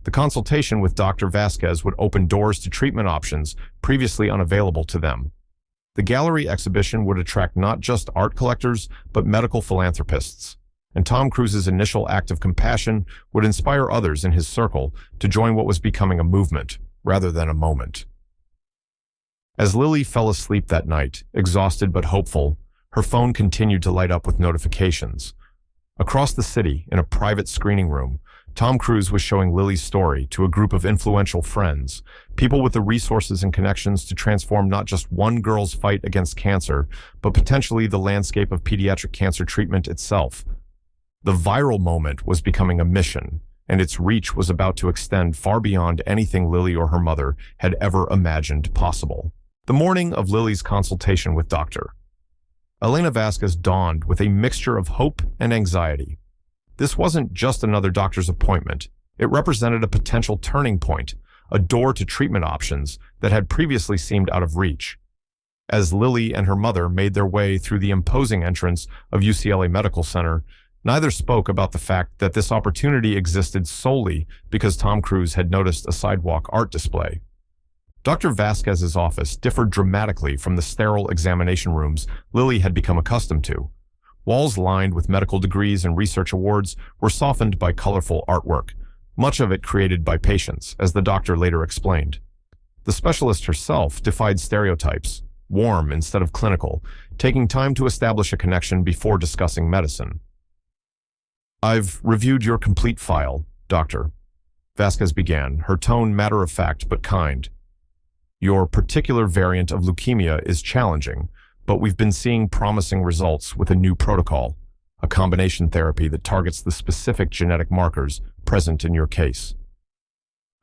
The consultation with Dr. Vasquez would open doors to treatment options previously unavailable to them. The gallery exhibition would attract not just art collectors, but medical philanthropists. And Tom Cruise's initial act of compassion would inspire others in his circle to join what was becoming a movement, rather than a moment. As Lily fell asleep that night, exhausted but hopeful, her phone continued to light up with notifications. Across the city, in a private screening room, Tom Cruise was showing Lily's story to a group of influential friends, people with the resources and connections to transform not just one girl's fight against cancer, but potentially the landscape of pediatric cancer treatment itself. The viral moment was becoming a mission, and its reach was about to extend far beyond anything Lily or her mother had ever imagined possible. The morning of Lily's consultation with Dr. Elena Vasquez dawned with a mixture of hope and anxiety. This wasn't just another doctor's appointment. It represented a potential turning point, a door to treatment options that had previously seemed out of reach. As Lily and her mother made their way through the imposing entrance of UCLA Medical Center, neither spoke about the fact that this opportunity existed solely because Tom Cruise had noticed a sidewalk art display. Dr. Vasquez's office differed dramatically from the sterile examination rooms Lily had become accustomed to. Walls lined with medical degrees and research awards were softened by colorful artwork, much of it created by patients, as the doctor later explained. The specialist herself defied stereotypes, warm instead of clinical, taking time to establish a connection before discussing medicine. "I've reviewed your complete file, Doctor," Vasquez began, her tone matter-of-fact but kind. "Your particular variant of leukemia is challenging, but we've been seeing promising results with a new protocol, a combination therapy that targets the specific genetic markers present in your case."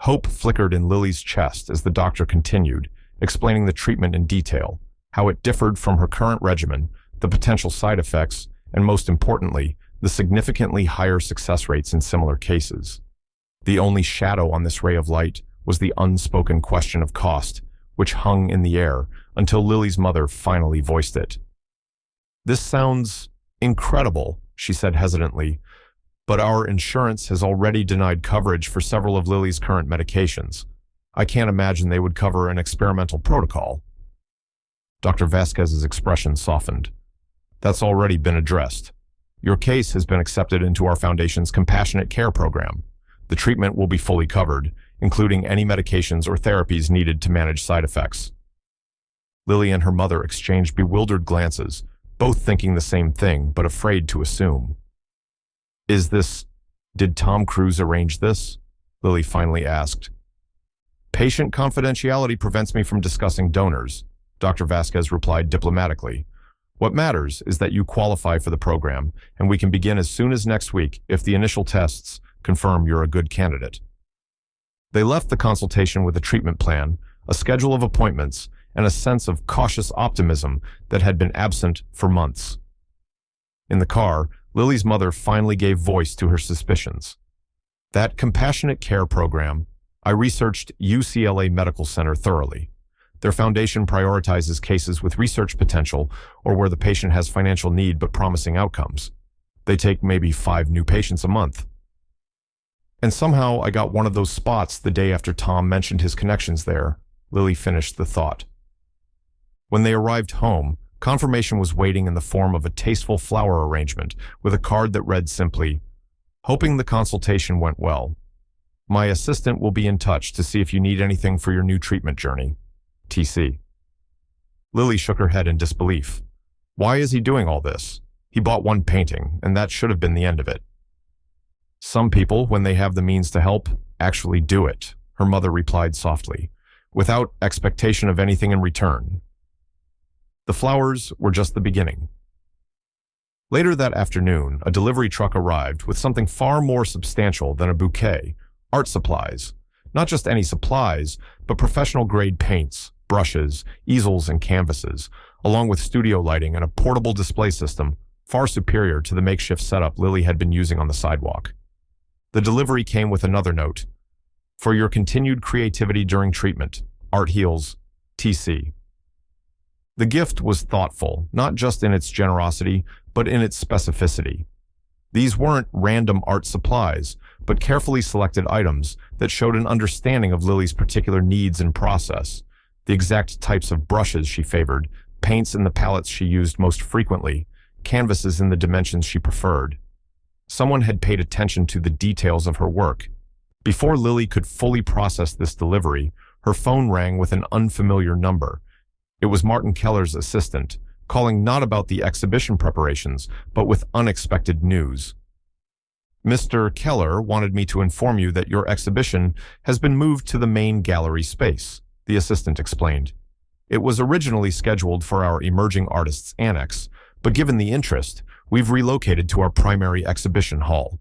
Hope flickered in Lily's chest as the doctor continued, explaining the treatment in detail, how it differed from her current regimen, the potential side effects, and most importantly, the significantly higher success rates in similar cases. The only shadow on this ray of light was the unspoken question of cost, which hung in the air until Lily's mother finally voiced it. "This sounds incredible," she said hesitantly, "but our insurance has already denied coverage for several of Lily's current medications. I can't imagine they would cover an experimental protocol." Dr. Vasquez's expression softened. "That's already been addressed. Your case has been accepted into our foundation's compassionate care program. The treatment will be fully covered, including any medications or therapies needed to manage side effects." Lily and her mother exchanged bewildered glances, both thinking the same thing but afraid to assume. Did Tom Cruise arrange this?" Lily finally asked. "Patient confidentiality prevents me from discussing donors," Dr. Vasquez replied diplomatically. "What matters is that you qualify for the program, and we can begin as soon as next week if the initial tests confirm you're a good candidate." They left the consultation with a treatment plan, a schedule of appointments, and a sense of cautious optimism that had been absent for months. In the car, Lily's mother finally gave voice to her suspicions. "That compassionate care program, I researched UCLA Medical Center thoroughly. Their foundation prioritizes cases with research potential or where the patient has financial need but promising outcomes. They take maybe 5 new patients a month. And somehow I got one of those spots the day after Tom mentioned his connections there," Lily finished the thought. When they arrived home, confirmation was waiting in the form of a tasteful flower arrangement with a card that read simply, "Hoping the consultation went well. My assistant will be in touch to see if you need anything for your new treatment journey. TC." Lily shook her head in disbelief. Why is he doing all this? He bought one painting, and that should have been the end of it. "Some people, when they have the means to help, actually do it," her mother replied softly, without expectation of anything in return. The flowers were just the beginning. Later that afternoon, a delivery truck arrived with something far more substantial than a bouquet: art supplies. Not just any supplies, but professional-grade paints, brushes, easels, and canvases, along with studio lighting and a portable display system far superior to the makeshift setup Lily had been using on the sidewalk. The delivery came with another note: "For your continued creativity during treatment, Art Heals, TC." The gift was thoughtful, not just in its generosity, but in its specificity. These weren't random art supplies, but carefully selected items that showed an understanding of Lily's particular needs and process, the exact types of brushes she favored, paints in the palettes she used most frequently, canvases in the dimensions she preferred. Someone had paid attention to the details of her work. Before Lily could fully process this delivery, her phone rang with an unfamiliar number. It was Martin Keller's assistant, calling not about the exhibition preparations, but with unexpected news. "Mr. Keller wanted me to inform you that your exhibition has been moved to the main gallery space," the assistant explained. "It was originally scheduled for our Emerging Artists Annex, but given the interest, we've relocated to our primary exhibition hall."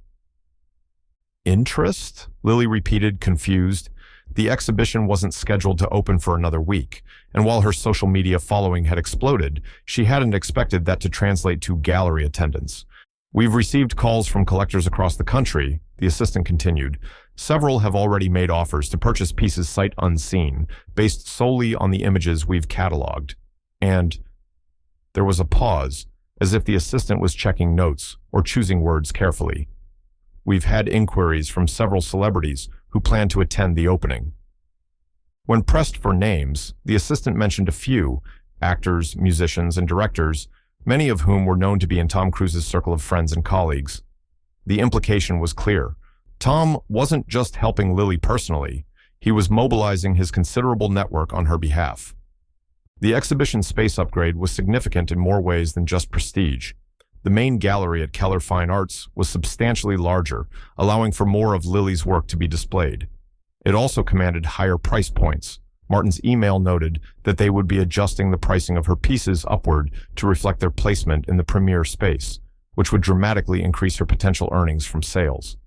"Interest?" Lily repeated, confused. The exhibition wasn't scheduled to open for another week, and while her social media following had exploded, she hadn't expected that to translate to gallery attendance. "We've received calls from collectors across the country," the assistant continued. "Several have already made offers to purchase pieces sight unseen, based solely on the images we've cataloged. And—" There was a pause, as if the assistant was checking notes or choosing words carefully. "We've had inquiries from several celebrities who plan to attend the opening." When pressed for names, the assistant mentioned a few: actors, musicians, and directors, many of whom were known to be in Tom Cruise's circle of friends and colleagues. The implication was clear. Tom wasn't just helping Lily personally, he was mobilizing his considerable network on her behalf. The exhibition space upgrade was significant in more ways than just prestige. The main gallery at Keller Fine Arts was substantially larger, allowing for more of Lily's work to be displayed. It also commanded higher price points. Martin's email noted that they would be adjusting the pricing of her pieces upward to reflect their placement in the premier space, which would dramatically increase her potential earnings from sales.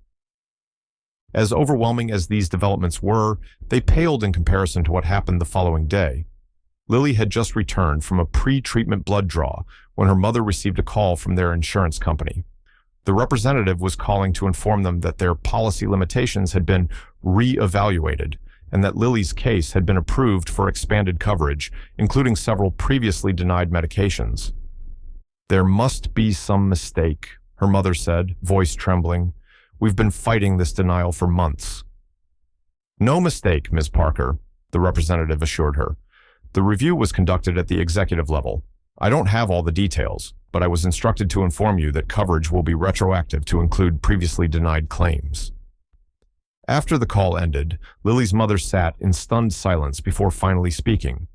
As overwhelming as these developments were, they paled in comparison to what happened the following day. Lily had just returned from a pre-treatment blood draw when her mother received a call from their insurance company. The representative was calling to inform them that their policy limitations had been re-evaluated and that Lily's case had been approved for expanded coverage, including several previously denied medications. "There must be some mistake," her mother said, voice trembling. "We've been fighting this denial for months." "No mistake, Ms. Parker," the representative assured her. "The review was conducted at the executive level. I don't have all the details, but I was instructed to inform you that coverage will be retroactive to include previously denied claims." After the call ended, Lily's mother sat in stunned silence before finally speaking.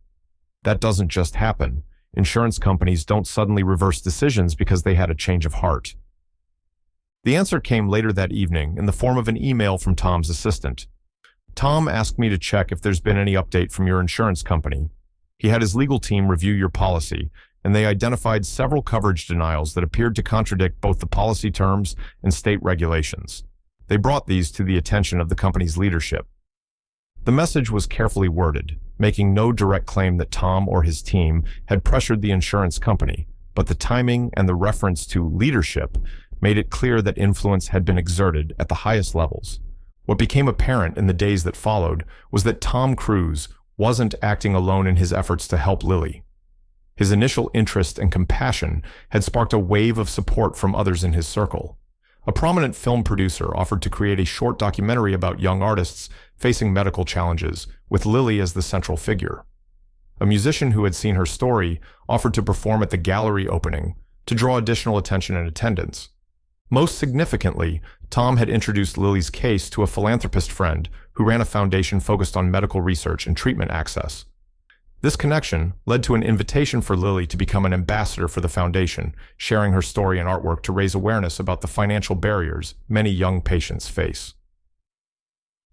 "That doesn't just happen. Insurance companies don't suddenly reverse decisions because they had a change of heart." The answer came later that evening in the form of an email from Tom's assistant. "Tom asked me to check if there's been any update from your insurance company. He had his legal team review your policy, and they identified several coverage denials that appeared to contradict both the policy terms and state regulations. They brought these to the attention of the company's leadership." The message was carefully worded, making no direct claim that Tom or his team had pressured the insurance company, but the timing and the reference to leadership made it clear that influence had been exerted at the highest levels. What became apparent in the days that followed was that Tom Cruise wasn't acting alone in his efforts to help Lily. His initial interest and compassion had sparked a wave of support from others in his circle. A prominent film producer offered to create a short documentary about young artists facing medical challenges, with Lily as the central figure. A musician who had seen her story offered to perform at the gallery opening to draw additional attention and attendance. Most significantly, Tom had introduced Lily's case to a philanthropist friend who ran a foundation focused on medical research and treatment access. This connection led to an invitation for Lily to become an ambassador for the foundation, sharing her story and artwork to raise awareness about the financial barriers many young patients face.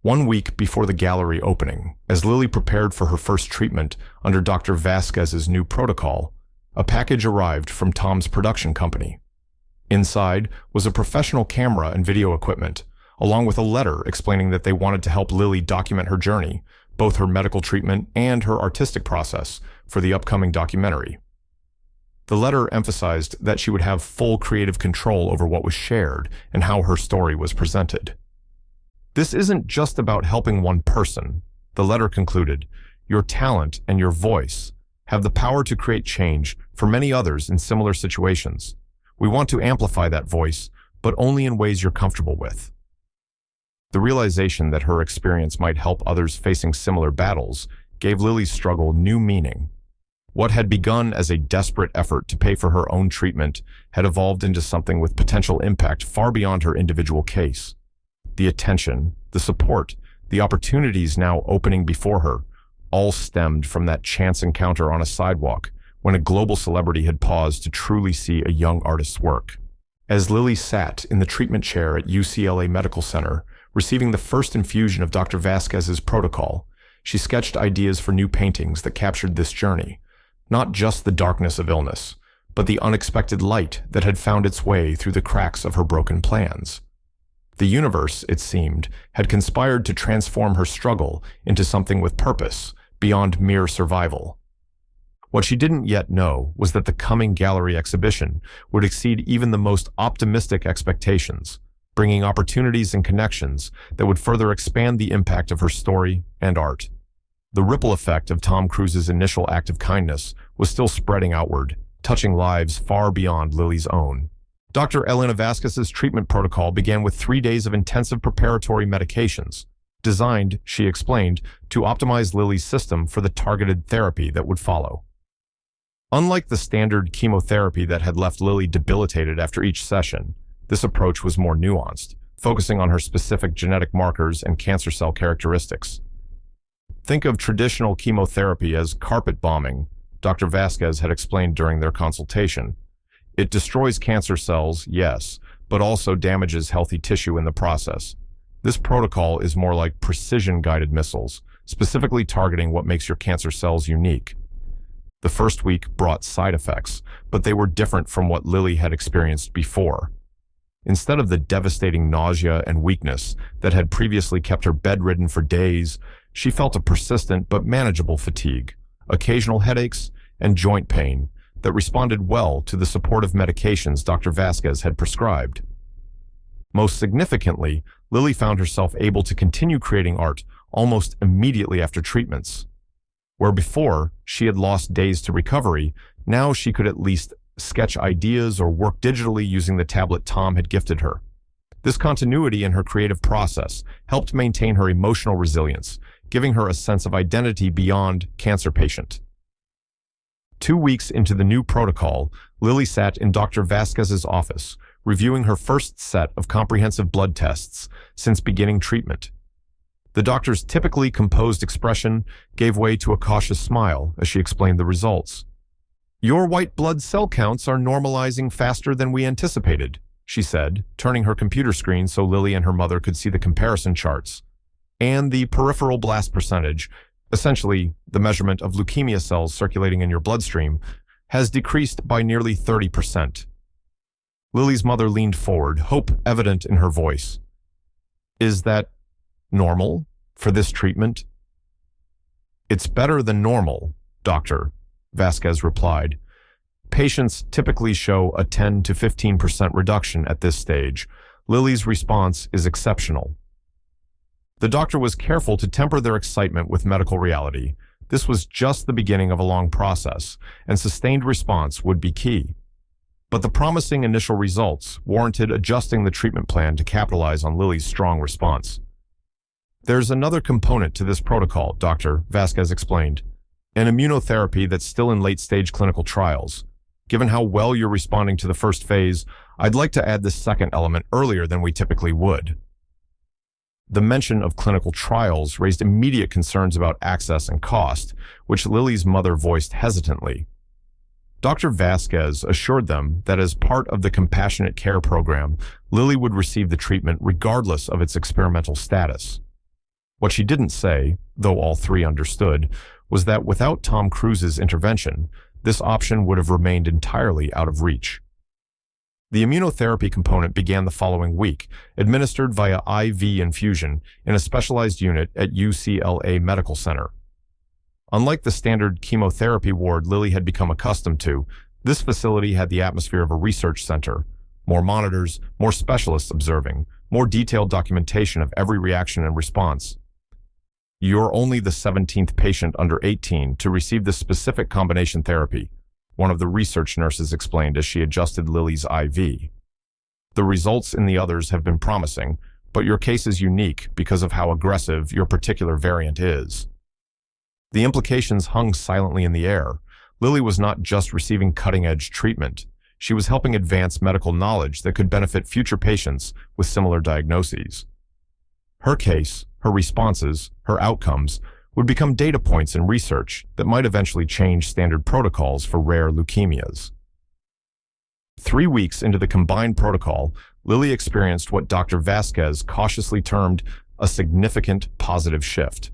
1 week before the gallery opening, as Lily prepared for her first treatment under Dr. Vasquez's new protocol, a package arrived from Tom's production company. Inside was a professional camera and video equipment, along with a letter explaining that they wanted to help Lily document her journey, both her medical treatment and her artistic process, for the upcoming documentary. The letter emphasized that she would have full creative control over what was shared and how her story was presented. "This isn't just about helping one person," the letter concluded. "Your talent and your voice have the power to create change for many others in similar situations. We want to amplify that voice, but only in ways you're comfortable with." The realization that her experience might help others facing similar battles gave Lily's struggle new meaning. What had begun as a desperate effort to pay for her own treatment had evolved into something with potential impact far beyond her individual case. The attention, the support, the opportunities now opening before her, all stemmed from that chance encounter on a sidewalk when a global celebrity had paused to truly see a young artist's work. As Lily sat in the treatment chair at UCLA Medical Center, receiving the first infusion of Dr. Vasquez's protocol, she sketched ideas for new paintings that captured this journey, not just the darkness of illness, but the unexpected light that had found its way through the cracks of her broken plans. The universe, it seemed, had conspired to transform her struggle into something with purpose, beyond mere survival. What she didn't yet know was that the coming gallery exhibition would exceed even the most optimistic expectations, bringing opportunities and connections that would further expand the impact of her story and art. The ripple effect of Tom Cruise's initial act of kindness was still spreading outward, touching lives far beyond Lily's own. Dr. Elena Vasquez's treatment protocol began with 3 days of intensive preparatory medications, designed, she explained, to optimize Lily's system for the targeted therapy that would follow. Unlike the standard chemotherapy that had left Lily debilitated after each session, this approach was more nuanced, focusing on her specific genetic markers and cancer cell characteristics. Think of traditional chemotherapy as carpet bombing, Dr. Vasquez had explained during their consultation. It destroys cancer cells, yes, but also damages healthy tissue in the process. This protocol is more like precision-guided missiles, specifically targeting what makes your cancer cells unique. The first week brought side effects, but they were different from what Lily had experienced before. Instead of the devastating nausea and weakness that had previously kept her bedridden for days, she felt a persistent but manageable fatigue, occasional headaches, and joint pain that responded well to the supportive medications Dr. Vasquez had prescribed. Most significantly, Lily found herself able to continue creating art almost immediately after treatments. Where before she had lost days to recovery, now she could at least sketch ideas or work digitally using the tablet Tom had gifted her. This continuity in her creative process helped maintain her emotional resilience, giving her a sense of identity beyond cancer patient. 2 weeks into the new protocol, Lily sat in Dr. Vasquez's office, reviewing her first set of comprehensive blood tests since beginning treatment. The doctor's typically composed expression gave way to a cautious smile as she explained the results. "Your white blood cell counts are normalizing faster than we anticipated," she said, turning her computer screen so Lily and her mother could see the comparison charts. "And the peripheral blast percentage, essentially the measurement of leukemia cells circulating in your bloodstream, has decreased by nearly 30%. Lily's mother leaned forward, hope evident in her voice. "Is that normal for this treatment?" "It's better than normal, doctor," Vasquez replied. "Patients typically show a 10 to 15% reduction at this stage. Lily's response is exceptional." The doctor was careful to temper their excitement with medical reality. This was just the beginning of a long process, and sustained response would be key. But the promising initial results warranted adjusting the treatment plan to capitalize on Lily's strong response. "There's another component to this protocol," Dr. Vasquez explained. "An immunotherapy that's still in late-stage clinical trials. Given how well you're responding to the first phase, I'd like to add this second element earlier than we typically would." The mention of clinical trials raised immediate concerns about access and cost, which Lily's mother voiced hesitantly. Dr. Vasquez assured them that as part of the compassionate care program, Lily would receive the treatment regardless of its experimental status. What she didn't say, though all three understood, was that without Tom Cruise's intervention, this option would have remained entirely out of reach. The immunotherapy component began the following week, administered via IV infusion in a specialized unit at UCLA Medical Center. Unlike the standard chemotherapy ward Lily had become accustomed to, this facility had the atmosphere of a research center. More monitors, more specialists observing, more detailed documentation of every reaction and response. "You're only the 17th patient under 18 to receive this specific combination therapy," one of the research nurses explained as she adjusted Lily's IV. "The results in the others have been promising, but your case is unique because of how aggressive your particular variant is." The implications hung silently in the air, Lily was not just receiving cutting-edge treatment. She was helping advance medical knowledge that could benefit future patients with similar diagnoses. Her case, her responses, her outcomes would become data points in research that might eventually change standard protocols for rare leukemias. 3 weeks into the combined protocol, Lily experienced what Dr. Vasquez cautiously termed a significant positive shift.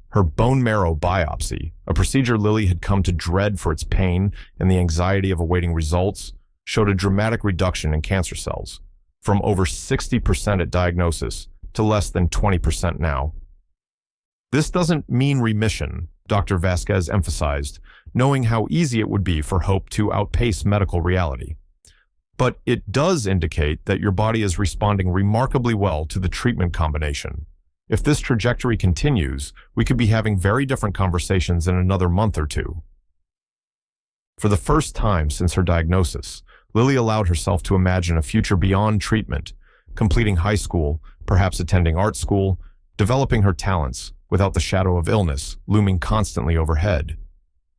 Her bone marrow biopsy, a procedure Lily had come to dread for its pain and the anxiety of awaiting results, showed a dramatic reduction in cancer cells, from over 60% at diagnosis to less than 20% now. This doesn't mean remission, Dr. Vasquez emphasized, knowing how easy it would be for hope to outpace medical reality. But it does indicate that your body is responding remarkably well to the treatment combination. If this trajectory continues, we could be having very different conversations in another month or two. For the first time since her diagnosis, Lily allowed herself to imagine a future beyond treatment, completing high school, perhaps attending art school, developing her talents without the shadow of illness looming constantly overhead.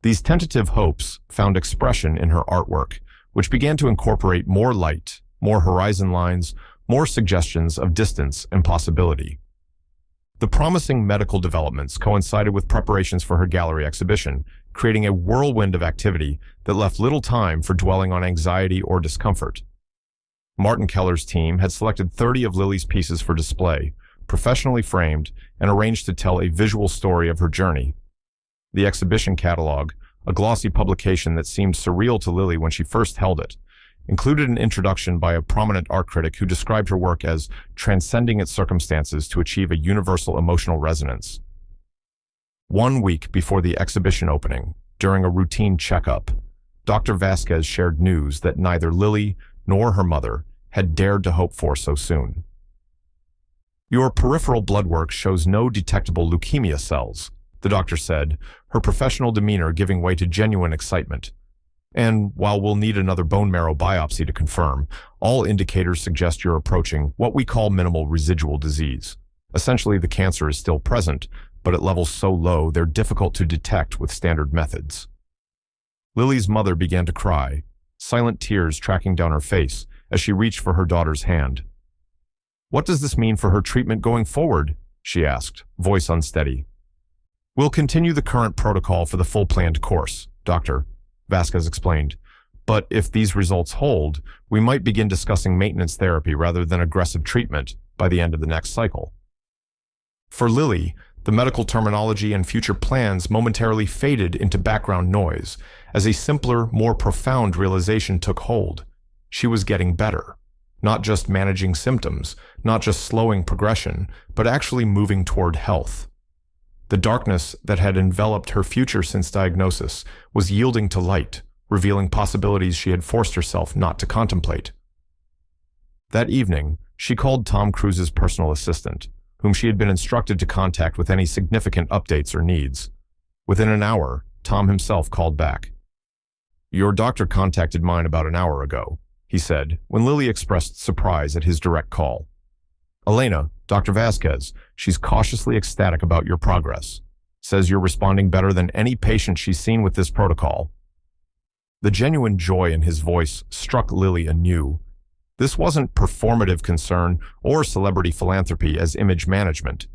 These tentative hopes found expression in her artwork, which began to incorporate more light, more horizon lines, more suggestions of distance and possibility. The promising medical developments coincided with preparations for her gallery exhibition, creating a whirlwind of activity that left little time for dwelling on anxiety or discomfort. Martin Keller's team had selected 30 of Lily's pieces for display, professionally framed, and arranged to tell a visual story of her journey. The exhibition catalog, a glossy publication that seemed surreal to Lily when she first held it, included an introduction by a prominent art critic who described her work as transcending its circumstances to achieve a universal emotional resonance. 1 week before the exhibition opening, during a routine checkup, Dr. Vasquez shared news that neither Lily nor her mother had dared to hope for so soon. "Your peripheral blood work shows no detectable leukemia cells," the doctor said, her professional demeanor giving way to genuine excitement. "And while we'll need another bone marrow biopsy to confirm, all indicators suggest you're approaching what we call minimal residual disease. Essentially, the cancer is still present, but at levels so low they're difficult to detect with standard methods." Lily's mother began to cry, silent tears tracking down her face as she reached for her daughter's hand. "What does this mean for her treatment going forward?" she asked, voice unsteady. "We'll continue the current protocol for the full planned course, Doctor," Vasquez explained. "But if these results hold, we might begin discussing maintenance therapy rather than aggressive treatment by the end of the next cycle." For Lily, the medical terminology and future plans momentarily faded into background noise as a simpler, more profound realization took hold. She was getting better, not just managing symptoms, not just slowing progression, but actually moving toward health. The darkness that had enveloped her future since diagnosis was yielding to light, revealing possibilities she had forced herself not to contemplate. That evening, she called Tom Cruise's personal assistant, whom she had been instructed to contact with any significant updates or needs. Within an hour, Tom himself called back. "Your doctor contacted mine about an hour ago," he said, when Lily expressed surprise at his direct call. "Elena, Dr. Vasquez, she's cautiously ecstatic about your progress. Says you're responding better than any patient she's seen with this protocol." The genuine joy in his voice struck Lily anew. This wasn't performative concern or celebrity philanthropy as image management.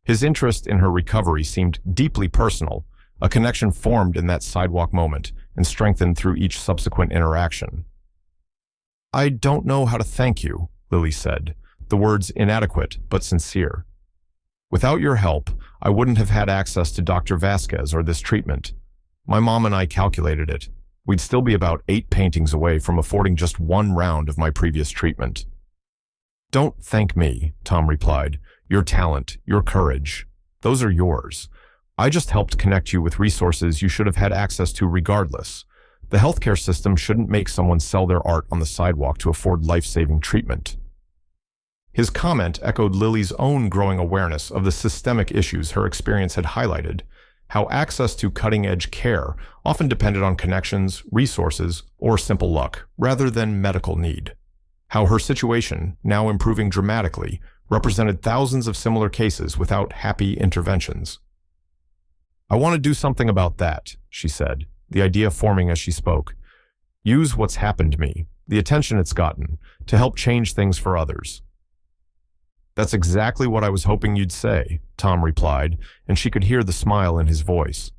His interest in her recovery seemed deeply personal, a connection formed in that sidewalk moment and strengthened through each subsequent interaction. "I don't know how to thank you," Lily said, the words inadequate but sincere. "Without your help, I wouldn't have had access to Dr. Vasquez or this treatment. My mom and I calculated it. We'd still be about 8 paintings away from affording just 1 round of my previous treatment." "Don't thank me," Tom replied. "Your talent, your courage, those are yours. I just helped connect you with resources you should have had access to regardless. The healthcare system shouldn't make someone sell their art on the sidewalk to afford life-saving treatment." His comment echoed Lily's own growing awareness of the systemic issues her experience had highlighted, how access to cutting-edge care often depended on connections, resources, or simple luck, rather than medical need. How her situation, now improving dramatically, represented thousands of similar cases without happy interventions. "I want to do something about that," she said, the idea forming as she spoke. Use what's happened to me, the attention it's gotten, to help change things for others. That's exactly what I was hoping you'd say, Tom replied, and she could hear the smile in his voice.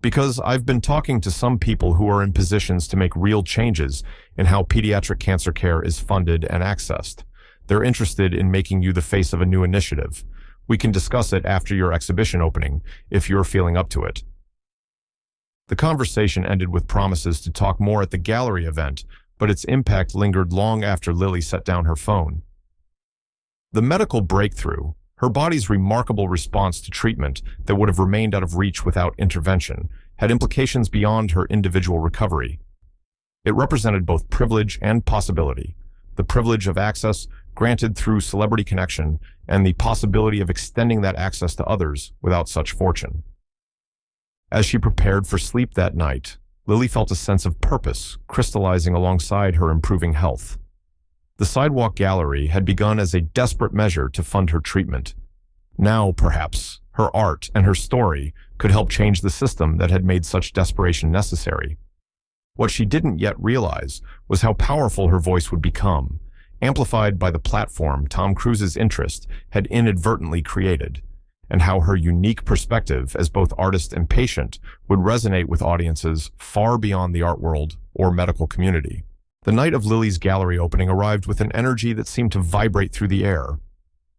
Because I've been talking to some people who are in positions to make real changes in how pediatric cancer care is funded and accessed. They're interested in making you the face of a new initiative. We can discuss it after your exhibition opening, if you're feeling up to it. The conversation ended with promises to talk more at the gallery event, but its impact lingered long after Lily set down her phone. The medical breakthrough, her body's remarkable response to treatment that would have remained out of reach without intervention, had implications beyond her individual recovery. It represented both privilege and possibility, the privilege of access granted through celebrity connection and the possibility of extending that access to others without such fortune. As she prepared for sleep that night, Lily felt a sense of purpose crystallizing alongside her improving health. The sidewalk gallery had begun as a desperate measure to fund her treatment. Now, perhaps, her art and her story could help change the system that had made such desperation necessary. What she didn't yet realize was how powerful her voice would become, amplified by the platform Tom Cruise's interest had inadvertently created, and how her unique perspective as both artist and patient would resonate with audiences far beyond the art world or medical community. The night of Lily's gallery opening arrived with an energy that seemed to vibrate through the air.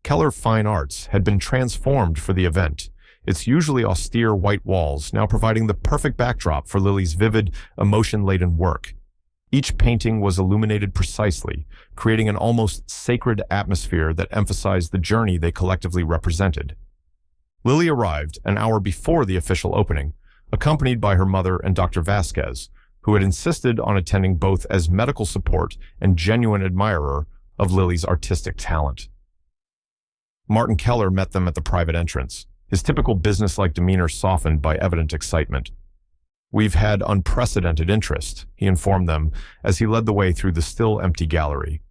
Keller Fine Arts had been transformed for the event, its usually austere white walls now providing the perfect backdrop for Lily's vivid, emotion-laden work. Each painting was illuminated precisely, creating an almost sacred atmosphere that emphasized the journey they collectively represented. Lily arrived an hour before the official opening, accompanied by her mother and Dr. Vasquez, who had insisted on attending both as medical support and genuine admirer of Lily's artistic talent. Martin Keller met them at the private entrance, his typical business-like demeanor softened by evident excitement. "We've had unprecedented interest," he informed them as he led the way through the still empty gallery.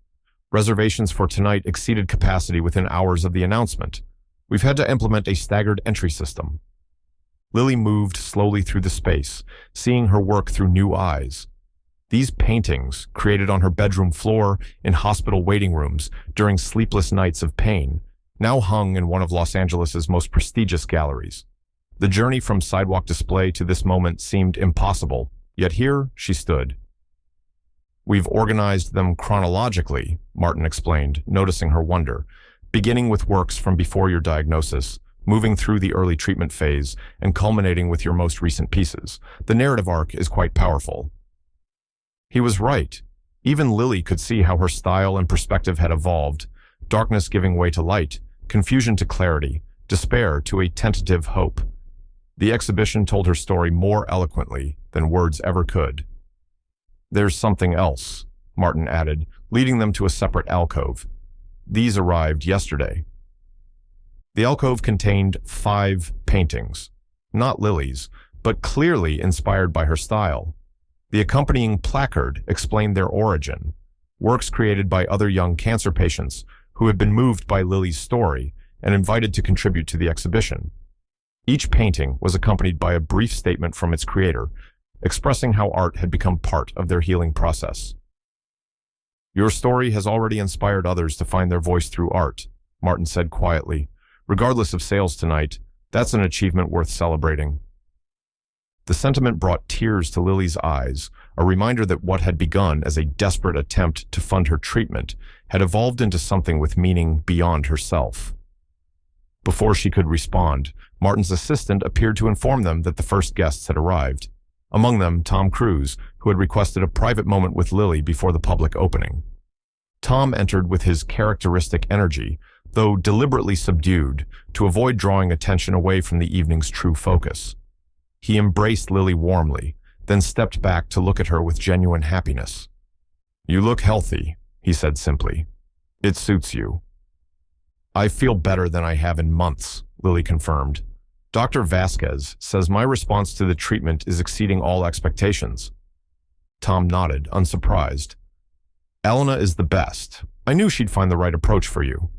"Reservations for tonight exceeded capacity within hours of the announcement. We've had to implement a staggered entry system." Lily moved slowly through the space, seeing her work through new eyes. These paintings, created on her bedroom floor, in hospital waiting rooms, during sleepless nights of pain, now hung in one of Los Angeles' most prestigious galleries. The journey from sidewalk display to this moment seemed impossible, yet here she stood. "We've organized them chronologically," Martin explained, noticing her wonder, "beginning with works from before your diagnosis, moving through the early treatment phase, and culminating with your most recent pieces. The narrative arc is quite powerful." He was right. Even Lily could see how her style and perspective had evolved, darkness giving way to light, confusion to clarity, despair to a tentative hope. The exhibition told her story more eloquently than words ever could. "There's something else," Martin added, leading them to a separate alcove. "These arrived yesterday." The alcove contained 5 paintings, not Lily's, but clearly inspired by her style. The accompanying placard explained their origin, works created by other young cancer patients who had been moved by Lily's story and invited to contribute to the exhibition. Each painting was accompanied by a brief statement from its creator, expressing how art had become part of their healing process. "Your story has already inspired others to find their voice through art," Martin said quietly. "Regardless of sales tonight, that's an achievement worth celebrating." The sentiment brought tears to Lily's eyes, a reminder that what had begun as a desperate attempt to fund her treatment had evolved into something with meaning beyond herself. Before she could respond, Martin's assistant appeared to inform them that the first guests had arrived. Among them, Tom Cruise, who had requested a private moment with Lily before the public opening. Tom entered with his characteristic energy, though deliberately subdued, to avoid drawing attention away from the evening's true focus. He embraced Lily warmly, then stepped back to look at her with genuine happiness. "You look healthy," he said simply. "It suits you." "I feel better than I have in months," Lily confirmed. "Dr. Vasquez says my response to the treatment is exceeding all expectations." Tom nodded, unsurprised. "Elena is the best. I knew she'd find the right approach for you."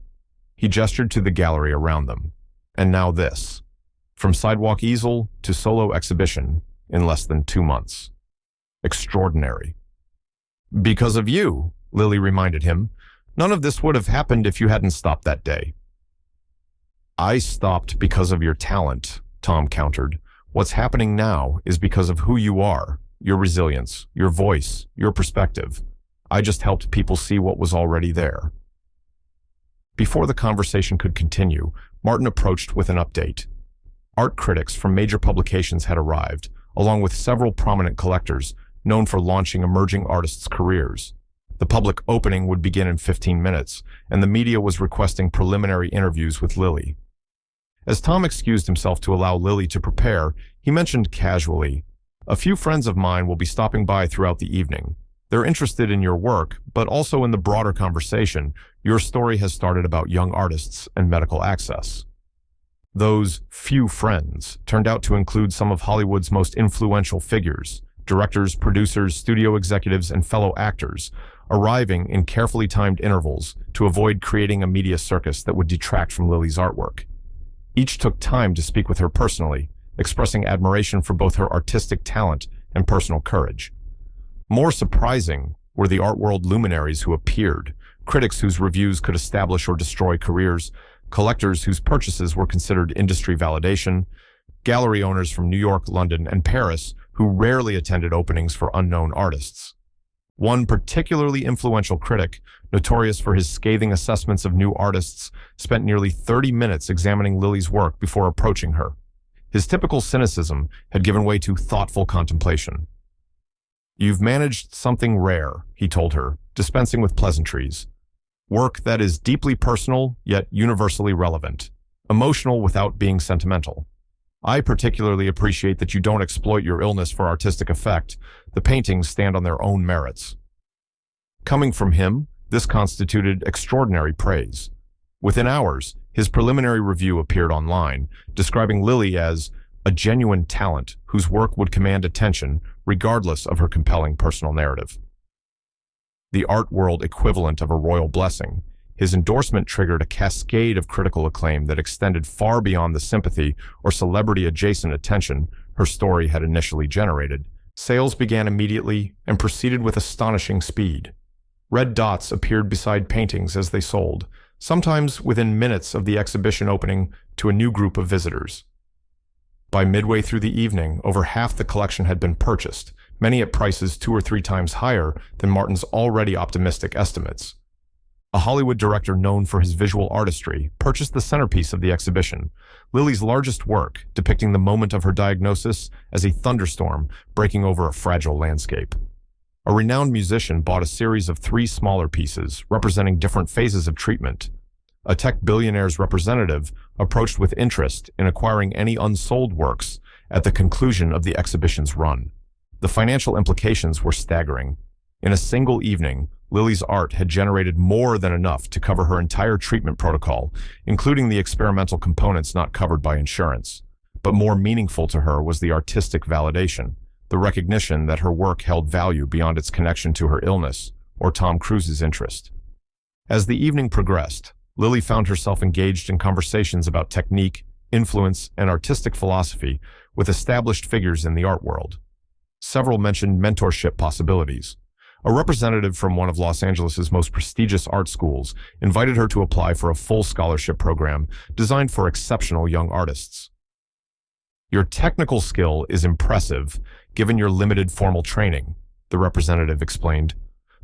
He gestured to the gallery around them. "And now this. From sidewalk easel to solo exhibition, in less than 2 months. Extraordinary. Because of you, Lily reminded him. None of this would have happened if you hadn't stopped that day. I stopped because of your talent, Tom countered. What's happening now is because of who you are, your resilience, your voice, your perspective. I just helped people see what was already there. Before the conversation could continue, Martin approached with an update. Art critics from major publications had arrived, along with several prominent collectors known for launching emerging artists' careers. The public opening would begin in 15 minutes, and the media was requesting preliminary interviews with Lily. As Tom excused himself to allow Lily to prepare, he mentioned casually, "A few friends of mine will be stopping by throughout the evening. They're interested in your work, but also in the broader conversation your story has started about young artists and medical access." Those few friends turned out to include some of Hollywood's most influential figures, directors, producers, studio executives, and fellow actors, arriving in carefully timed intervals to avoid creating a media circus that would detract from Lily's artwork. Each took time to speak with her personally, expressing admiration for both her artistic talent and personal courage. More surprising were the art world luminaries who appeared, critics whose reviews could establish or destroy careers, collectors whose purchases were considered industry validation, gallery owners from New York, London, and Paris who rarely attended openings for unknown artists. One particularly influential critic, notorious for his scathing assessments of new artists, spent nearly 30 minutes examining Lily's work before approaching her. His typical cynicism had given way to thoughtful contemplation. "You've managed something rare," he told her, dispensing with pleasantries. "Work that is deeply personal, yet universally relevant. Emotional without being sentimental. I particularly appreciate that you don't exploit your illness for artistic effect. The paintings stand on their own merits." Coming from him, this constituted extraordinary praise. Within hours, his preliminary review appeared online, describing Lily as a genuine talent whose work would command attention regardless of her compelling personal narrative. The art world equivalent of a royal blessing, his endorsement triggered a cascade of critical acclaim that extended far beyond the sympathy or celebrity-adjacent attention her story had initially generated. Sales began immediately and proceeded with astonishing speed. Red dots appeared beside paintings as they sold, sometimes within minutes of the exhibition opening to a new group of visitors. By midway through the evening, over half the collection had been purchased, many at prices 2 or 3 times higher than Martin's already optimistic estimates. A Hollywood director known for his visual artistry purchased the centerpiece of the exhibition, Lily's largest work, depicting the moment of her diagnosis as a thunderstorm breaking over a fragile landscape. A renowned musician bought a series of 3 smaller pieces, representing different phases of treatment. A tech billionaire's representative approached with interest in acquiring any unsold works at the conclusion of the exhibition's run. The financial implications were staggering. In a single evening, Lily's art had generated more than enough to cover her entire treatment protocol, including the experimental components not covered by insurance. But more meaningful to her was the artistic validation, the recognition that her work held value beyond its connection to her illness or Tom Cruise's interest. As the evening progressed, Lily found herself engaged in conversations about technique, influence, and artistic philosophy with established figures in the art world. Several mentioned mentorship possibilities. A representative from one of Los Angeles' most prestigious art schools invited her to apply for a full scholarship program designed for exceptional young artists. "Your technical skill is impressive, given your limited formal training," the representative explained.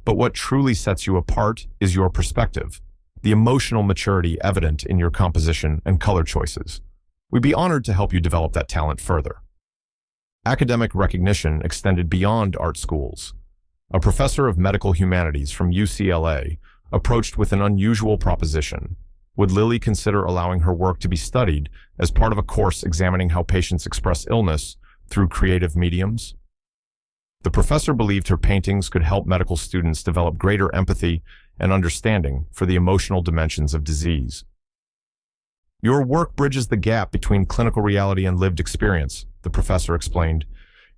"But what truly sets you apart is your perspective, the emotional maturity evident in your composition and color choices. We'd be honored to help you develop that talent further." Academic recognition extended beyond art schools. A professor of medical humanities from UCLA approached with an unusual proposition. Would Lily consider allowing her work to be studied as part of a course examining how patients express illness through creative mediums? The professor believed her paintings could help medical students develop greater empathy and understanding for the emotional dimensions of disease. "Your work bridges the gap between clinical reality and lived experience," the professor explained.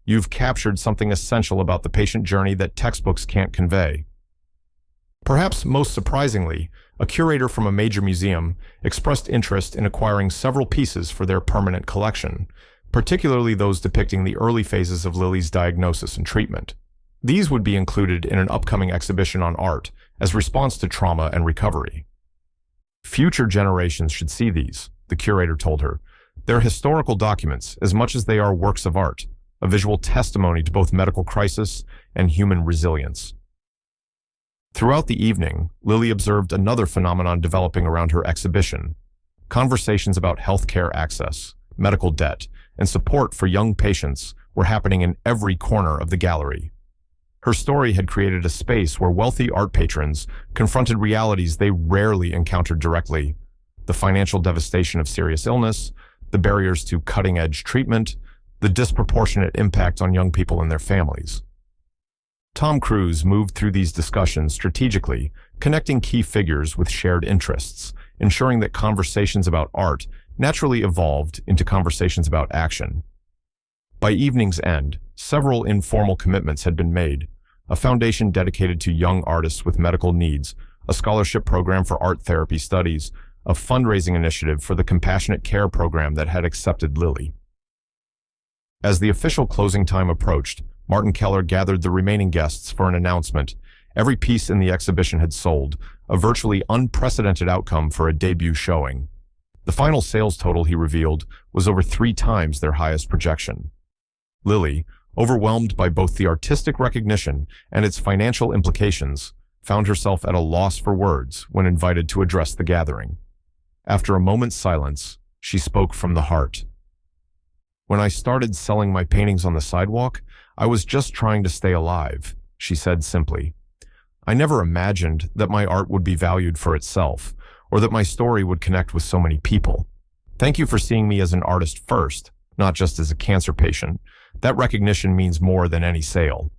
"You've captured something essential about the patient journey that textbooks can't convey." Perhaps most surprisingly, a curator from a major museum expressed interest in acquiring several pieces for their permanent collection. particularly those depicting the early phases of Lily's diagnosis and treatment. These would be included in an upcoming exhibition on art as response to trauma and recovery. Future generations should see these, the curator told her. They're historical documents as much as they are works of art, a visual testimony to both medical crisis and human resilience. Throughout the evening, Lily observed another phenomenon developing around her exhibition: conversations about healthcare access, medical debt, and support for young patients were happening in every corner of the gallery. Her story had created a space where wealthy art patrons confronted realities they rarely encountered directly: the financial devastation of serious illness, the barriers to cutting-edge treatment, the disproportionate impact on young people and their families. Tom Cruise moved through these discussions strategically, connecting key figures with shared interests, ensuring that conversations about art naturally evolved into conversations about action. By evening's end, several informal commitments had been made: a foundation dedicated to young artists with medical needs, a scholarship program for art therapy studies, a fundraising initiative for the compassionate care program that had accepted Lily. As the official closing time approached, Martin Keller gathered the remaining guests for an announcement. Every piece in the exhibition had sold, a virtually unprecedented outcome for a debut showing. The final sales total, he revealed, was over 3 times their highest projection. Lily, overwhelmed by both the artistic recognition and its financial implications, found herself at a loss for words when invited to address the gathering. After a moment's silence, she spoke from the heart. "When I started selling my paintings on the sidewalk, I was just trying to stay alive," she said simply. "I never imagined that my art would be valued for itself, or that my story would connect with so many people. Thank you for seeing me as an artist first, not just as a cancer patient. That recognition means more than any sale."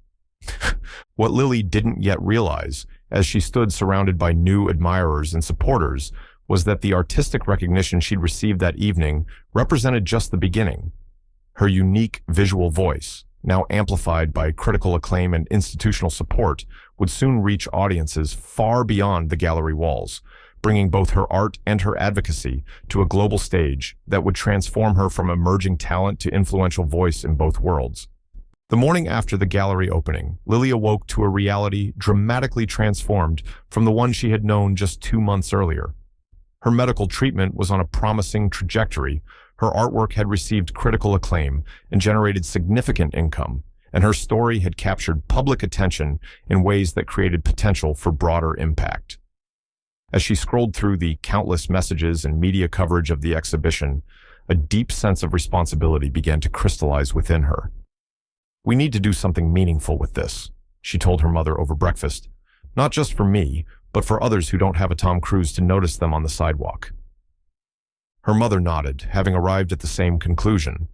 What Lily didn't yet realize, as she stood surrounded by new admirers and supporters, was that the artistic recognition she'd received that evening represented just the beginning. Her unique visual voice, now amplified by critical acclaim and institutional support, would soon reach audiences far beyond the gallery walls, bringing both her art and her advocacy to a global stage that would transform her from emerging talent to influential voice in both worlds. The morning after the gallery opening, Lily awoke to a reality dramatically transformed from the one she had known just 2 months earlier. Her medical treatment was on a promising trajectory. Her artwork had received critical acclaim and generated significant income, and her story had captured public attention in ways that created potential for broader impact. As she scrolled through the countless messages and media coverage of the exhibition, a deep sense of responsibility began to crystallize within her. "We need to do something meaningful with this," she told her mother over breakfast. "Not just for me, but for others who don't have a Tom Cruise to notice them on the sidewalk." Her mother nodded, having arrived at the same conclusion.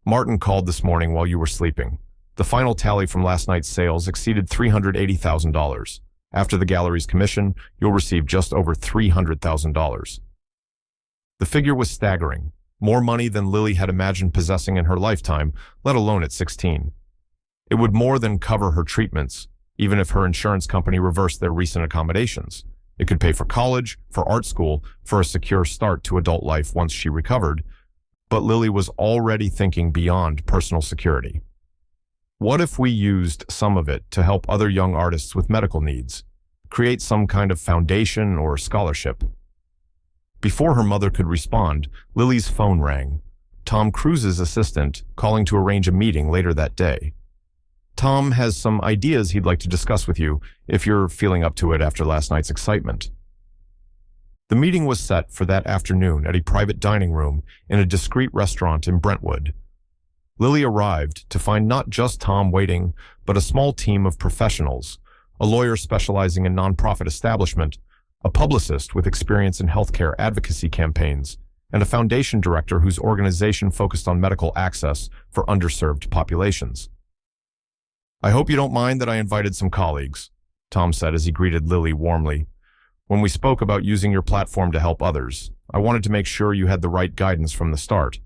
"Martin called this morning while you were sleeping. The final tally from last night's sales exceeded $380,000. After the gallery's commission, you'll receive just over $300,000. The figure was staggering, more money than Lily had imagined possessing in her lifetime, let alone at 16. It would more than cover her treatments, even if her insurance company reversed their recent accommodations. It could pay for college, for art school, for a secure start to adult life once she recovered. But Lily was already thinking beyond personal security. What if we used some of it to help other young artists with medical needs? Create some kind of foundation or scholarship? Before her mother could respond, Lily's phone rang. Tom Cruise's assistant, calling to arrange a meeting later that day. "Tom has some ideas he'd like to discuss with you, if you're feeling up to it after last night's excitement." The meeting was set for that afternoon at a private dining room in a discreet restaurant in Brentwood. Lily arrived to find not just Tom waiting, but a small team of professionals: a lawyer specializing in nonprofit establishment, a publicist with experience in healthcare advocacy campaigns, and a foundation director whose organization focused on medical access for underserved populations. "I hope you don't mind that I invited some colleagues," Tom said as he greeted Lily warmly. "When we spoke about using your platform to help others, I wanted to make sure you had the right guidance from the start."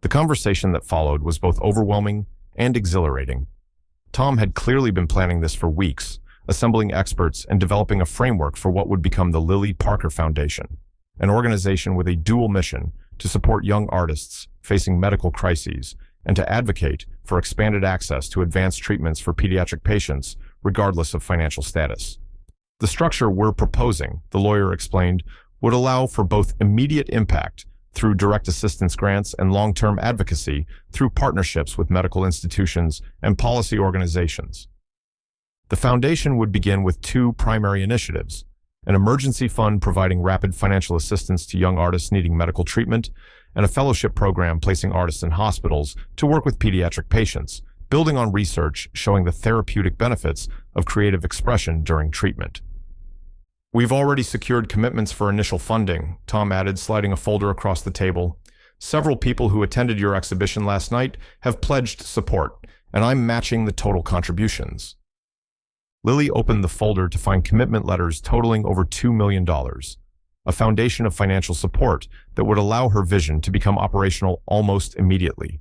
The conversation that followed was both overwhelming and exhilarating. Tom had clearly been planning this for weeks, assembling experts and developing a framework for what would become the Lily Parker Foundation, an organization with a dual mission to support young artists, facing medical crises and to advocate for expanded access to advanced treatments for pediatric patients, regardless of financial status. The structure we're proposing, the lawyer explained, would allow for both immediate impact through direct assistance grants and long-term advocacy through partnerships with medical institutions and policy organizations. The foundation would begin with two primary initiatives: an emergency fund providing rapid financial assistance to young artists needing medical treatment, and a fellowship program placing artists in hospitals to work with pediatric patients, building on research showing the therapeutic benefits of creative expression during treatment. "We've already secured commitments for initial funding," Tom added, sliding a folder across the table. "Several people who attended your exhibition last night have pledged support, and I'm matching the total contributions." Lily opened the folder to find commitment letters totaling over $2 million, a foundation of financial support that would allow her vision to become operational almost immediately.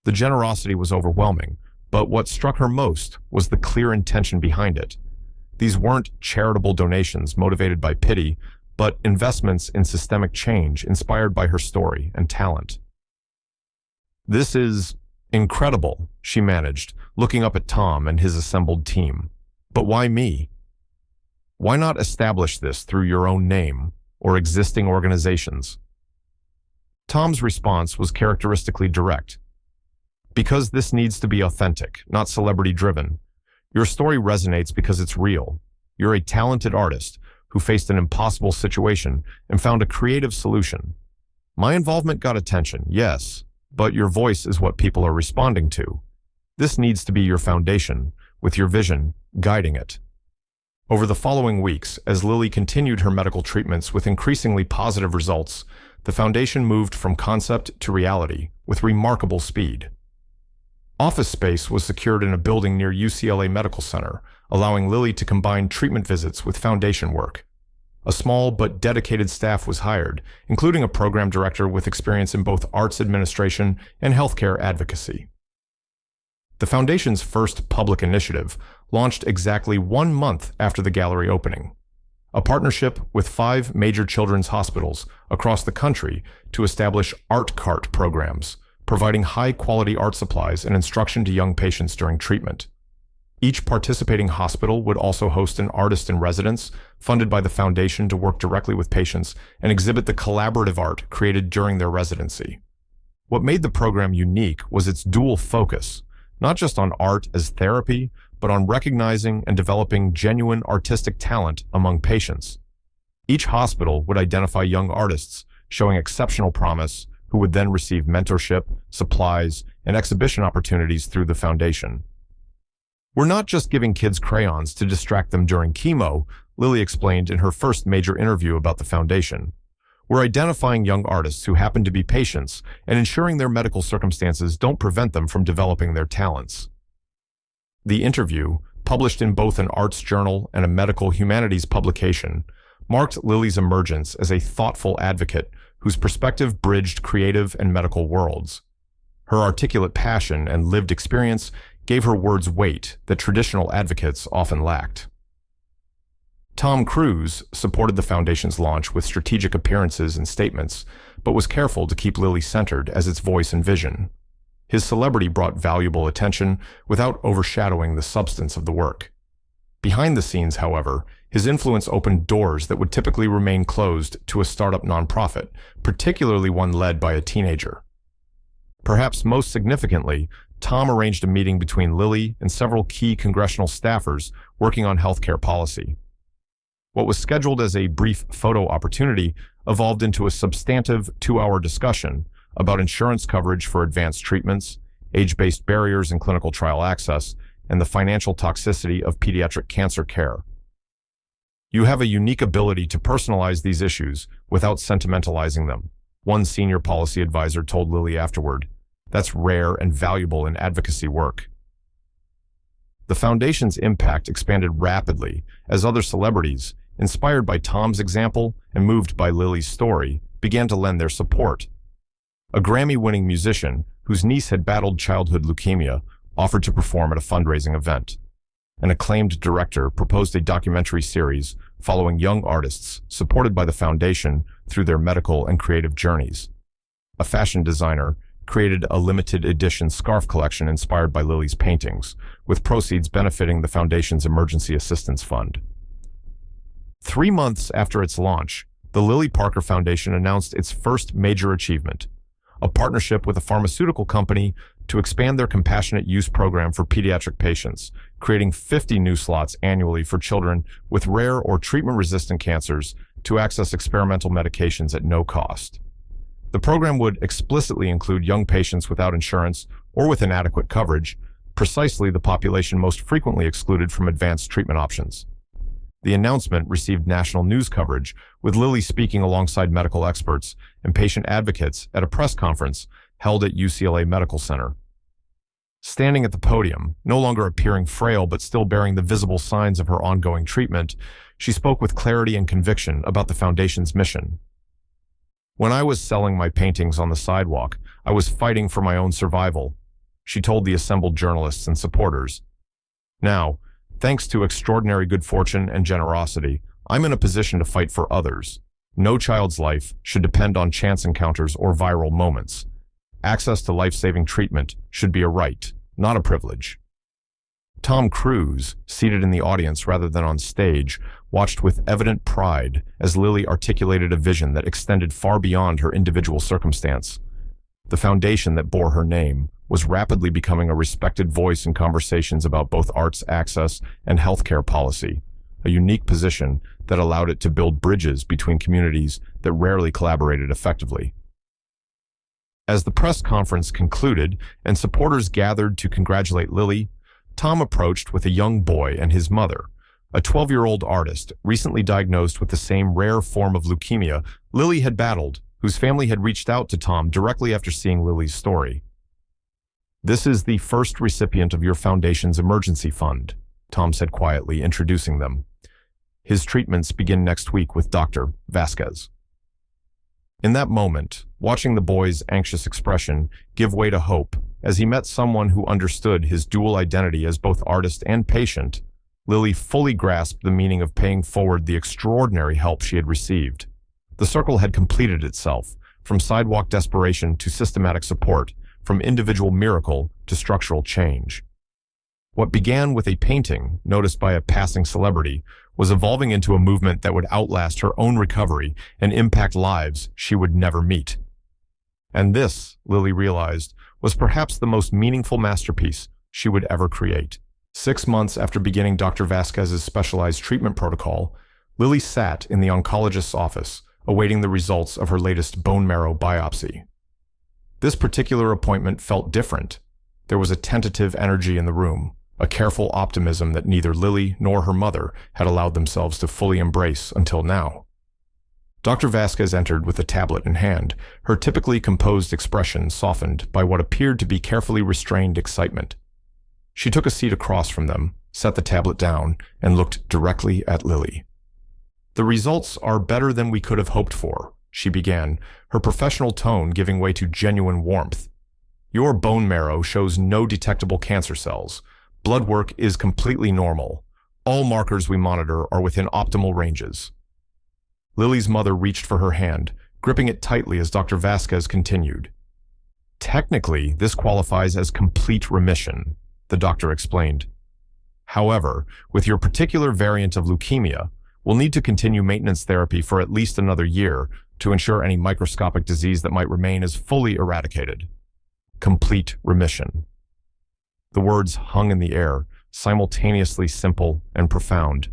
The generosity was overwhelming, but what struck her most was the clear intention behind it. These weren't charitable donations motivated by pity, but investments in systemic change inspired by her story and talent. "This is incredible," she managed, looking up at Tom and his assembled team. "But why me? Why not establish this through your own name or existing organizations?" Tom's response was characteristically direct. "Because this needs to be authentic, not celebrity-driven. Your story resonates because it's real. You're a talented artist who faced an impossible situation and found a creative solution. My involvement got attention, yes, but your voice is what people are responding to. This needs to be your foundation, with your vision guiding it." Over the following weeks, as Lily continued her medical treatments with increasingly positive results, the foundation moved from concept to reality with remarkable speed. Office space was secured in a building near UCLA Medical Center, allowing Lily to combine treatment visits with foundation work. A small but dedicated staff was hired, including a program director with experience in both arts administration and healthcare advocacy. The foundation's first public initiative launched exactly 1 month after the gallery opening. A partnership with 5 major children's hospitals across the country to establish art cart programs, providing high-quality art supplies and instruction to young patients during treatment. Each participating hospital would also host an artist in residence, funded by the foundation to work directly with patients and exhibit the collaborative art created during their residency. What made the program unique was its dual focus, not just on art as therapy, but on recognizing and developing genuine artistic talent among patients. Each hospital would identify young artists showing exceptional promise, who would then receive mentorship, supplies, and exhibition opportunities through the foundation. "We're not just giving kids crayons to distract them during chemo," Lily explained in her first major interview about the foundation. "We're identifying young artists who happen to be patients and ensuring their medical circumstances don't prevent them from developing their talents." The interview, published in both an arts journal and a medical humanities publication, marked Lily's emergence as a thoughtful advocate whose perspective bridged creative and medical worlds. Her articulate passion and lived experience gave her words weight that traditional advocates often lacked. Tom Cruise supported the foundation's launch with strategic appearances and statements, but was careful to keep Lily centered as its voice and vision. His celebrity brought valuable attention without overshadowing the substance of the work. Behind the scenes, however, his influence opened doors that would typically remain closed to a startup nonprofit, particularly one led by a teenager. Perhaps most significantly, Tom arranged a meeting between Lily and several key congressional staffers working on healthcare policy. What was scheduled as a brief photo opportunity evolved into a substantive 2-hour discussion about insurance coverage for advanced treatments, age-based barriers in clinical trial access, and the financial toxicity of pediatric cancer care. "You have a unique ability to personalize these issues without sentimentalizing them," one senior policy advisor told Lily afterward. "That's rare and valuable in advocacy work." The foundation's impact expanded rapidly as other celebrities, inspired by Tom's example and moved by Lily's story, began to lend their support. A Grammy-winning musician, whose niece had battled childhood leukemia, offered to perform at a fundraising event. An acclaimed director proposed a documentary series following young artists supported by the foundation through their medical and creative journeys. a fashion designer, created a limited edition scarf collection inspired by Lily's paintings, with proceeds benefiting the foundation's Emergency Assistance Fund. 3 months after its launch, the Lily Parker Foundation announced its first major achievement, a partnership with a pharmaceutical company to expand their compassionate use program for pediatric patients, creating 50 new slots annually for children with rare or treatment-resistant cancers to access experimental medications at no cost. The program would explicitly include young patients without insurance or with inadequate coverage, precisely the population most frequently excluded from advanced treatment options. The announcement received national news coverage, with Lily speaking alongside medical experts and patient advocates at a press conference held at UCLA Medical Center. Standing at the podium, no longer appearing frail but still bearing the visible signs of her ongoing treatment, she spoke with clarity and conviction about the foundation's mission. "When I was selling my paintings on the sidewalk, I was fighting for my own survival," she told the assembled journalists and supporters. "Now, thanks to extraordinary good fortune and generosity, I'm in a position to fight for others. No child's life should depend on chance encounters or viral moments. Access to life-saving treatment should be a right, not a privilege." Tom Cruise, seated in the audience rather than on stage, watched with evident pride as Lily articulated a vision that extended far beyond her individual circumstance. The foundation that bore her name was rapidly becoming a respected voice in conversations about both arts access and healthcare policy, a unique position that allowed it to build bridges between communities that rarely collaborated effectively. As the press conference concluded and supporters gathered to congratulate Lily, Tom approached with a young boy and his mother, a 12-year-old artist recently diagnosed with the same rare form of leukemia Lily had battled, whose family had reached out to Tom directly after seeing Lily's story. "This is the first recipient of your foundation's emergency fund," Tom said quietly, introducing them. "His treatments begin next week with Dr. Vasquez." In that moment, watching the boy's anxious expression give way to hope as he met someone who understood his dual identity as both artist and patient, Lily fully grasped the meaning of paying forward the extraordinary help she had received. The circle had completed itself, from sidewalk desperation to systematic support, from individual miracle to structural change. What began with a painting noticed by a passing celebrity was evolving into a movement that would outlast her own recovery and impact lives she would never meet. And this, Lily realized, was perhaps the most meaningful masterpiece she would ever create. 6 months after beginning Dr. Vasquez's specialized treatment protocol, Lily sat in the oncologist's office, awaiting the results of her latest bone marrow biopsy. This particular appointment felt different. There was a tentative energy in the room, a careful optimism that neither Lily nor her mother had allowed themselves to fully embrace until now. Dr. Vasquez entered with a tablet in hand, her typically composed expression softened by what appeared to be carefully restrained excitement. She took a seat across from them, set the tablet down, and looked directly at Lily. "The results are better than we could have hoped for," she began, her professional tone giving way to genuine warmth. "Your bone marrow shows no detectable cancer cells. Blood work is completely normal. All markers we monitor are within optimal ranges." Lily's mother reached for her hand, gripping it tightly as Dr. Vasquez continued. "Technically, this qualifies as complete remission," the doctor explained. "However, with your particular variant of leukemia, we'll need to continue maintenance therapy for at least another year to ensure any microscopic disease that might remain is fully eradicated. Complete remission." The words hung in the air, simultaneously simple and profound.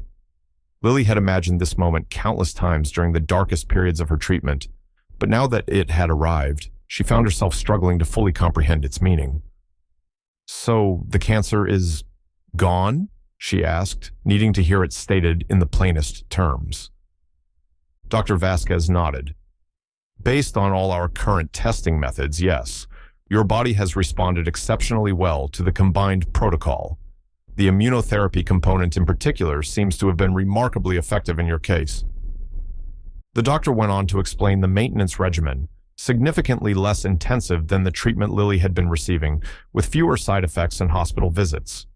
Lily had imagined this moment countless times during the darkest periods of her treatment, but now that it had arrived, she found herself struggling to fully comprehend its meaning. "So, the cancer is gone?" she asked, needing to hear it stated in the plainest terms. Dr. Vasquez nodded. "Based on all our current testing methods, yes. Your body has responded exceptionally well to the combined protocol. The immunotherapy component in particular seems to have been remarkably effective in your case." The doctor went on to explain the maintenance regimen, significantly less intensive than the treatment Lily had been receiving, with fewer side effects and hospital visits.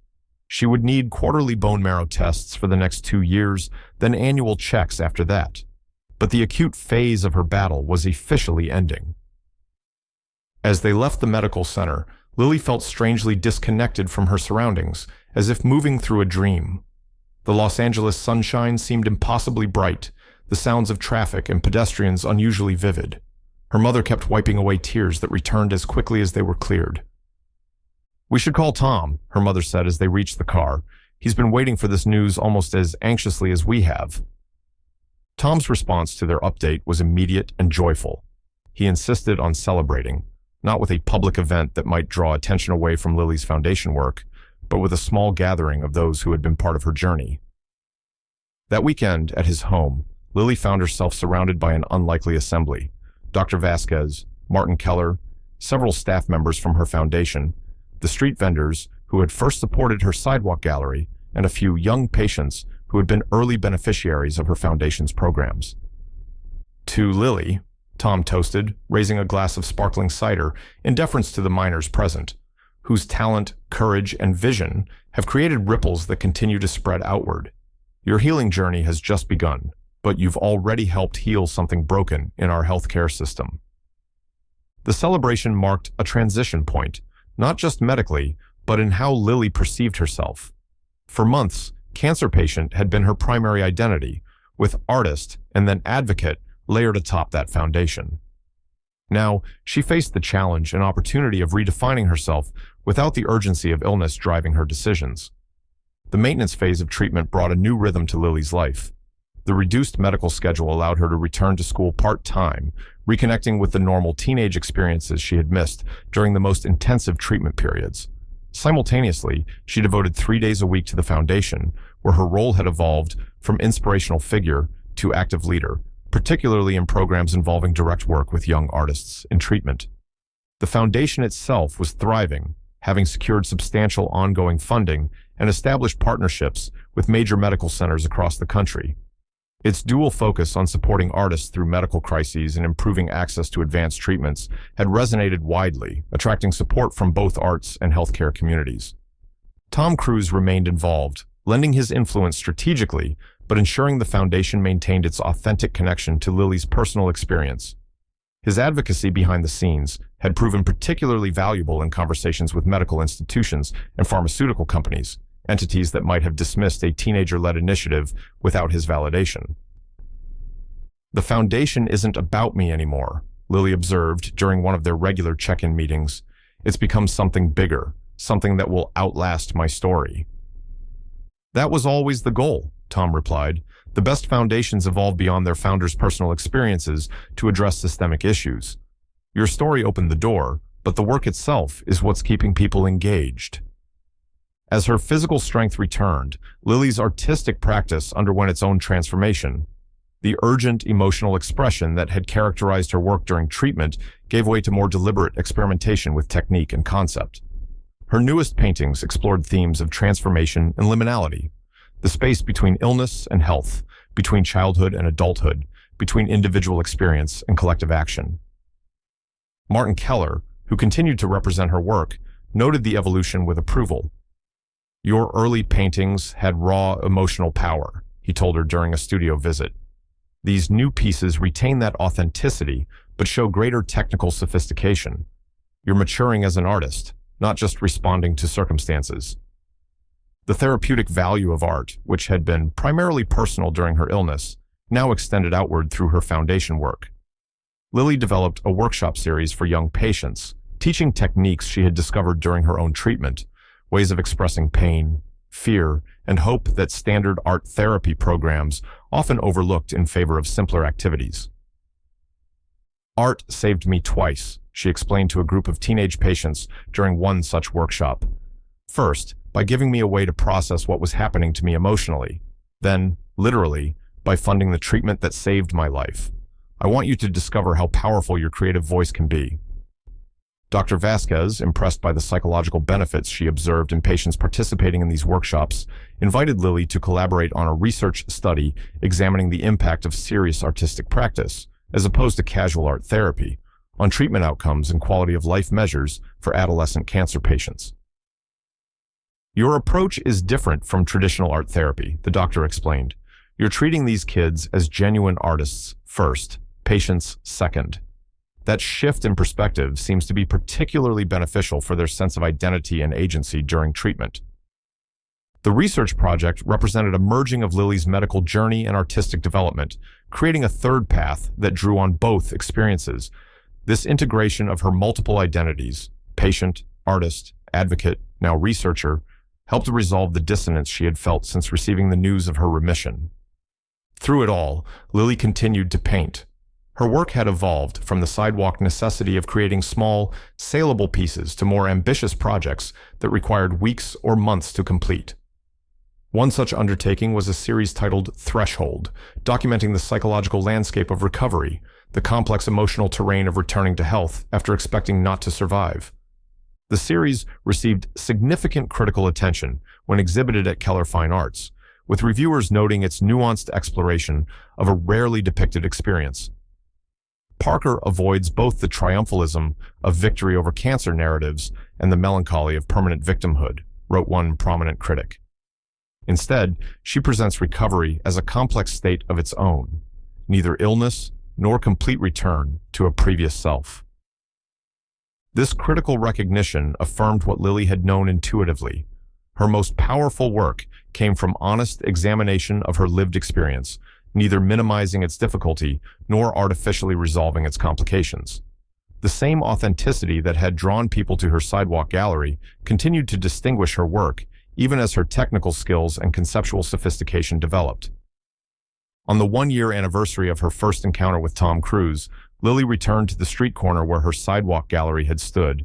She would need quarterly bone marrow tests for the next 2 years, then annual checks after that. But the acute phase of her battle was officially ending. As they left the medical center, Lily felt strangely disconnected from her surroundings, as if moving through a dream. The Los Angeles sunshine seemed impossibly bright, the sounds of traffic and pedestrians unusually vivid. Her mother kept wiping away tears that returned as quickly as they were cleared. "We should call Tom," her mother said as they reached the car. "He's been waiting for this news almost as anxiously as we have." Tom's response to their update was immediate and joyful. He insisted on celebrating, not with a public event that might draw attention away from Lily's foundation work, but with a small gathering of those who had been part of her journey. That weekend, at his home, Lily found herself surrounded by an unlikely assembly. Dr. Vasquez, Martin Keller, several staff members from her foundation, the street vendors who had first supported her sidewalk gallery, and a few young patients who had been early beneficiaries of her foundation's programs. "To Lily," Tom toasted, raising a glass of sparkling cider in deference to the miners present, whose talent, courage, and vision have created ripples that continue to spread outward. "Your healing journey has just begun, but you've already helped heal something broken in our healthcare system." The celebration marked a transition point, not just medically, but in how Lily perceived herself. For months, cancer patient had been her primary identity, with artist and then advocate layered atop that foundation. Now, she faced the challenge and opportunity of redefining herself without the urgency of illness driving her decisions. The maintenance phase of treatment brought a new rhythm to Lily's life. The reduced medical schedule allowed her to return to school part-time, reconnecting with the normal teenage experiences she had missed during the most intensive treatment periods. Simultaneously, she devoted 3 days a week to the foundation, where her role had evolved from inspirational figure to active leader, particularly in programs involving direct work with young artists in treatment. The foundation itself was thriving, having secured substantial ongoing funding and established partnerships with major medical centers across the country. Its dual focus on supporting artists through medical crises and improving access to advanced treatments had resonated widely, attracting support from both arts and healthcare communities. Tom Cruise remained involved, lending his influence strategically, but ensuring the foundation maintained its authentic connection to Lily's personal experience. His advocacy behind the scenes had proven particularly valuable in conversations with medical institutions and pharmaceutical companies, entities that might have dismissed a teenager-led initiative without his validation. "The foundation isn't about me anymore," Lily observed during one of their regular check-in meetings. "It's become something bigger, something that will outlast my story." "That was always the goal," Tom replied. "The best foundations evolve beyond their founders' personal experiences to address systemic issues. Your story opened the door, but the work itself is what's keeping people engaged." As her physical strength returned, Lily's artistic practice underwent its own transformation. The urgent emotional expression that had characterized her work during treatment gave way to more deliberate experimentation with technique and concept. Her newest paintings explored themes of transformation and liminality, the space between illness and health, between childhood and adulthood, between individual experience and collective action. Martin Keller, who continued to represent her work, noted the evolution with approval. "Your early paintings had raw emotional power," he told her during a studio visit. "These new pieces retain that authenticity, but show greater technical sophistication. You're maturing as an artist, not just responding to circumstances." The therapeutic value of art, which had been primarily personal during her illness, now extended outward through her foundation work. Lily developed a workshop series for young patients, teaching techniques she had discovered during her own treatment, ways of expressing pain, fear, and hope that standard art therapy programs often overlooked in favor of simpler activities. "Art saved me twice," she explained to a group of teenage patients during one such workshop. "First, by giving me a way to process what was happening to me emotionally. Then, literally, by funding the treatment that saved my life. I want you to discover how powerful your creative voice can be." Dr. Vasquez, impressed by the psychological benefits she observed in patients participating in these workshops, invited Lily to collaborate on a research study examining the impact of serious artistic practice, as opposed to casual art therapy, on treatment outcomes and quality of life measures for adolescent cancer patients. "Your approach is different from traditional art therapy," the doctor explained. "You're treating these kids as genuine artists first, patients second. That shift in perspective seems to be particularly beneficial for their sense of identity and agency during treatment. The research project represented a merging of Lily's medical journey and artistic development, creating a third path that drew on both experiences. This integration of her multiple identities, patient, artist, advocate, now researcher, helped to resolve the dissonance she had felt since receiving the news of her remission. Through it all, Lily continued to paint. Her work had evolved from the sidewalk necessity of creating small, saleable pieces to more ambitious projects that required weeks or months to complete. One such undertaking was a series titled Threshold, documenting the psychological landscape of recovery, the complex emotional terrain of returning to health after expecting not to survive. The series received significant critical attention when exhibited at Keller Fine Arts, with reviewers noting its nuanced exploration of a rarely depicted experience. Parker avoids both the triumphalism of victory over cancer narratives and the melancholy of permanent victimhood, wrote one prominent critic. Instead, she presents recovery as a complex state of its own, neither illness nor complete return to a previous self. This critical recognition affirmed what Lily had known intuitively. Her most powerful work came from honest examination of her lived experience, neither minimizing its difficulty nor artificially resolving its complications. The same authenticity that had drawn people to her sidewalk gallery continued to distinguish her work, even as her technical skills and conceptual sophistication developed. On the one-year anniversary of her first encounter with Tom Cruise, Lily returned to the street corner where her sidewalk gallery had stood.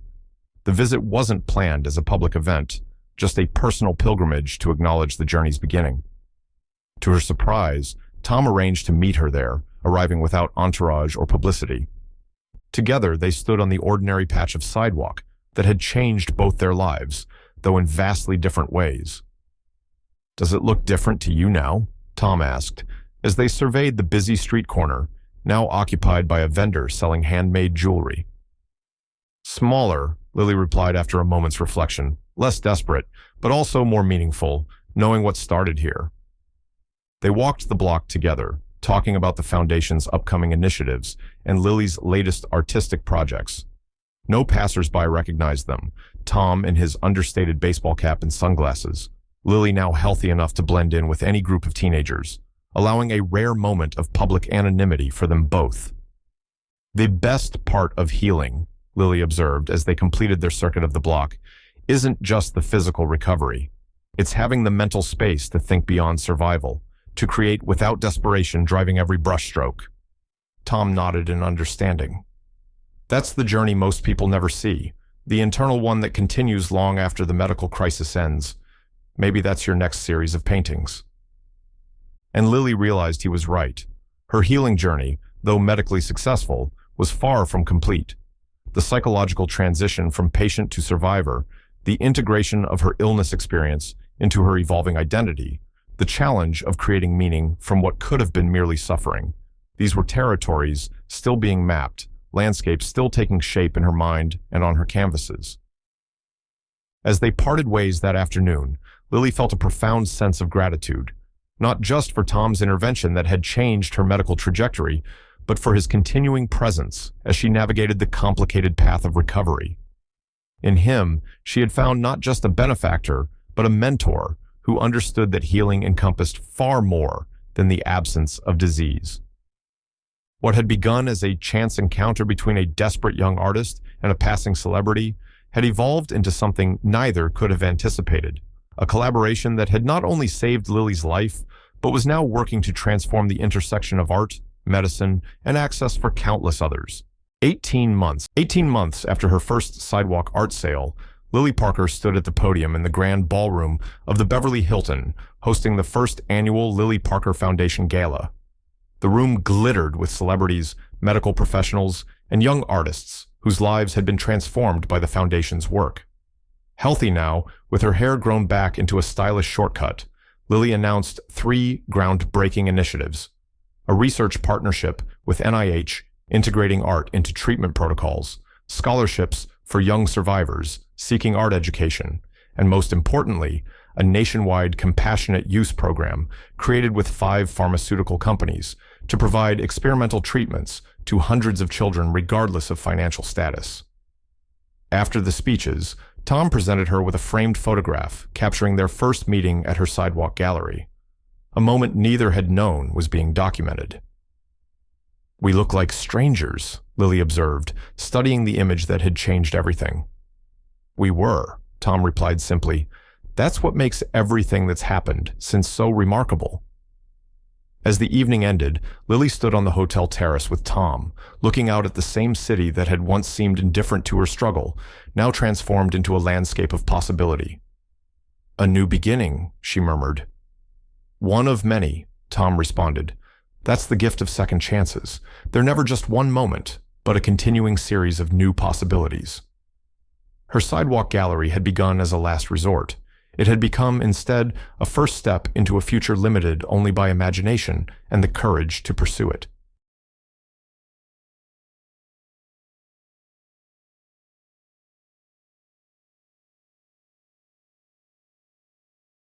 The visit wasn't planned as a public event, just a personal pilgrimage to acknowledge the journey's beginning. To her surprise, Tom arranged to meet her there, arriving without entourage or publicity. Together, they stood on the ordinary patch of sidewalk that had changed both their lives, though in vastly different ways. "Does it look different to you now?" Tom asked, as they surveyed the busy street corner, now occupied by a vendor selling handmade jewelry. "Smaller," Lily replied after a moment's reflection, less desperate, but also more meaningful, knowing what started here. They walked the block together, talking about the Foundation's upcoming initiatives and Lily's latest artistic projects. No passers-by recognized them, Tom in his understated baseball cap and sunglasses, Lily now healthy enough to blend in with any group of teenagers, allowing a rare moment of public anonymity for them both. "The best part of healing," Lily observed as they completed their circuit of the block, "isn't just the physical recovery. It's having the mental space to think beyond survival, to create without desperation driving every brushstroke." Tom nodded in understanding. "That's the journey most people never see, the internal one that continues long after the medical crisis ends. Maybe that's your next series of paintings." And Lily realized he was right. Her healing journey, though medically successful, was far from complete. The psychological transition from patient to survivor, the integration of her illness experience into her evolving identity, the challenge of creating meaning from what could have been merely suffering. These were territories still being mapped, landscapes still taking shape in her mind and on her canvases. As they parted ways that afternoon, Lily felt a profound sense of gratitude, not just for Tom's intervention that had changed her medical trajectory, but for his continuing presence as she navigated the complicated path of recovery. In him, she had found not just a benefactor, but a mentor who understood that healing encompassed far more than the absence of disease. What had begun as a chance encounter between a desperate young artist and a passing celebrity had evolved into something neither could have anticipated, a collaboration that had not only saved Lily's life, but was now working to transform the intersection of art, medicine, and access for countless others. 18 months after her first sidewalk art sale, Lily Parker stood at the podium in the grand ballroom of the Beverly Hilton, hosting the first annual Lily Parker Foundation Gala. The room glittered with celebrities, medical professionals, and young artists whose lives had been transformed by the Foundation's work. Healthy now, with her hair grown back into a stylish shortcut, Lily announced 3 groundbreaking initiatives: a research partnership with NIH integrating art into treatment protocols, scholarships for young survivors seeking art education, and most importantly, a nationwide compassionate use program created with 5 pharmaceutical companies to provide experimental treatments to hundreds of children regardless of financial status. After the speeches, Tom presented her with a framed photograph capturing their first meeting at her sidewalk gallery, a moment neither had known was being documented. "We look like strangers," Lily observed, studying the image that had changed everything. "We were," Tom replied simply. "That's what makes everything that's happened since so remarkable." As the evening ended, Lily stood on the hotel terrace with Tom, looking out at the same city that had once seemed indifferent to her struggle, now transformed into a landscape of possibility. "A new beginning," she murmured. "One of many," Tom responded. "That's the gift of second chances. They're never just one moment, but a continuing series of new possibilities." Her sidewalk gallery had begun as a last resort. It had become, instead, a first step into a future limited only by imagination and the courage to pursue it.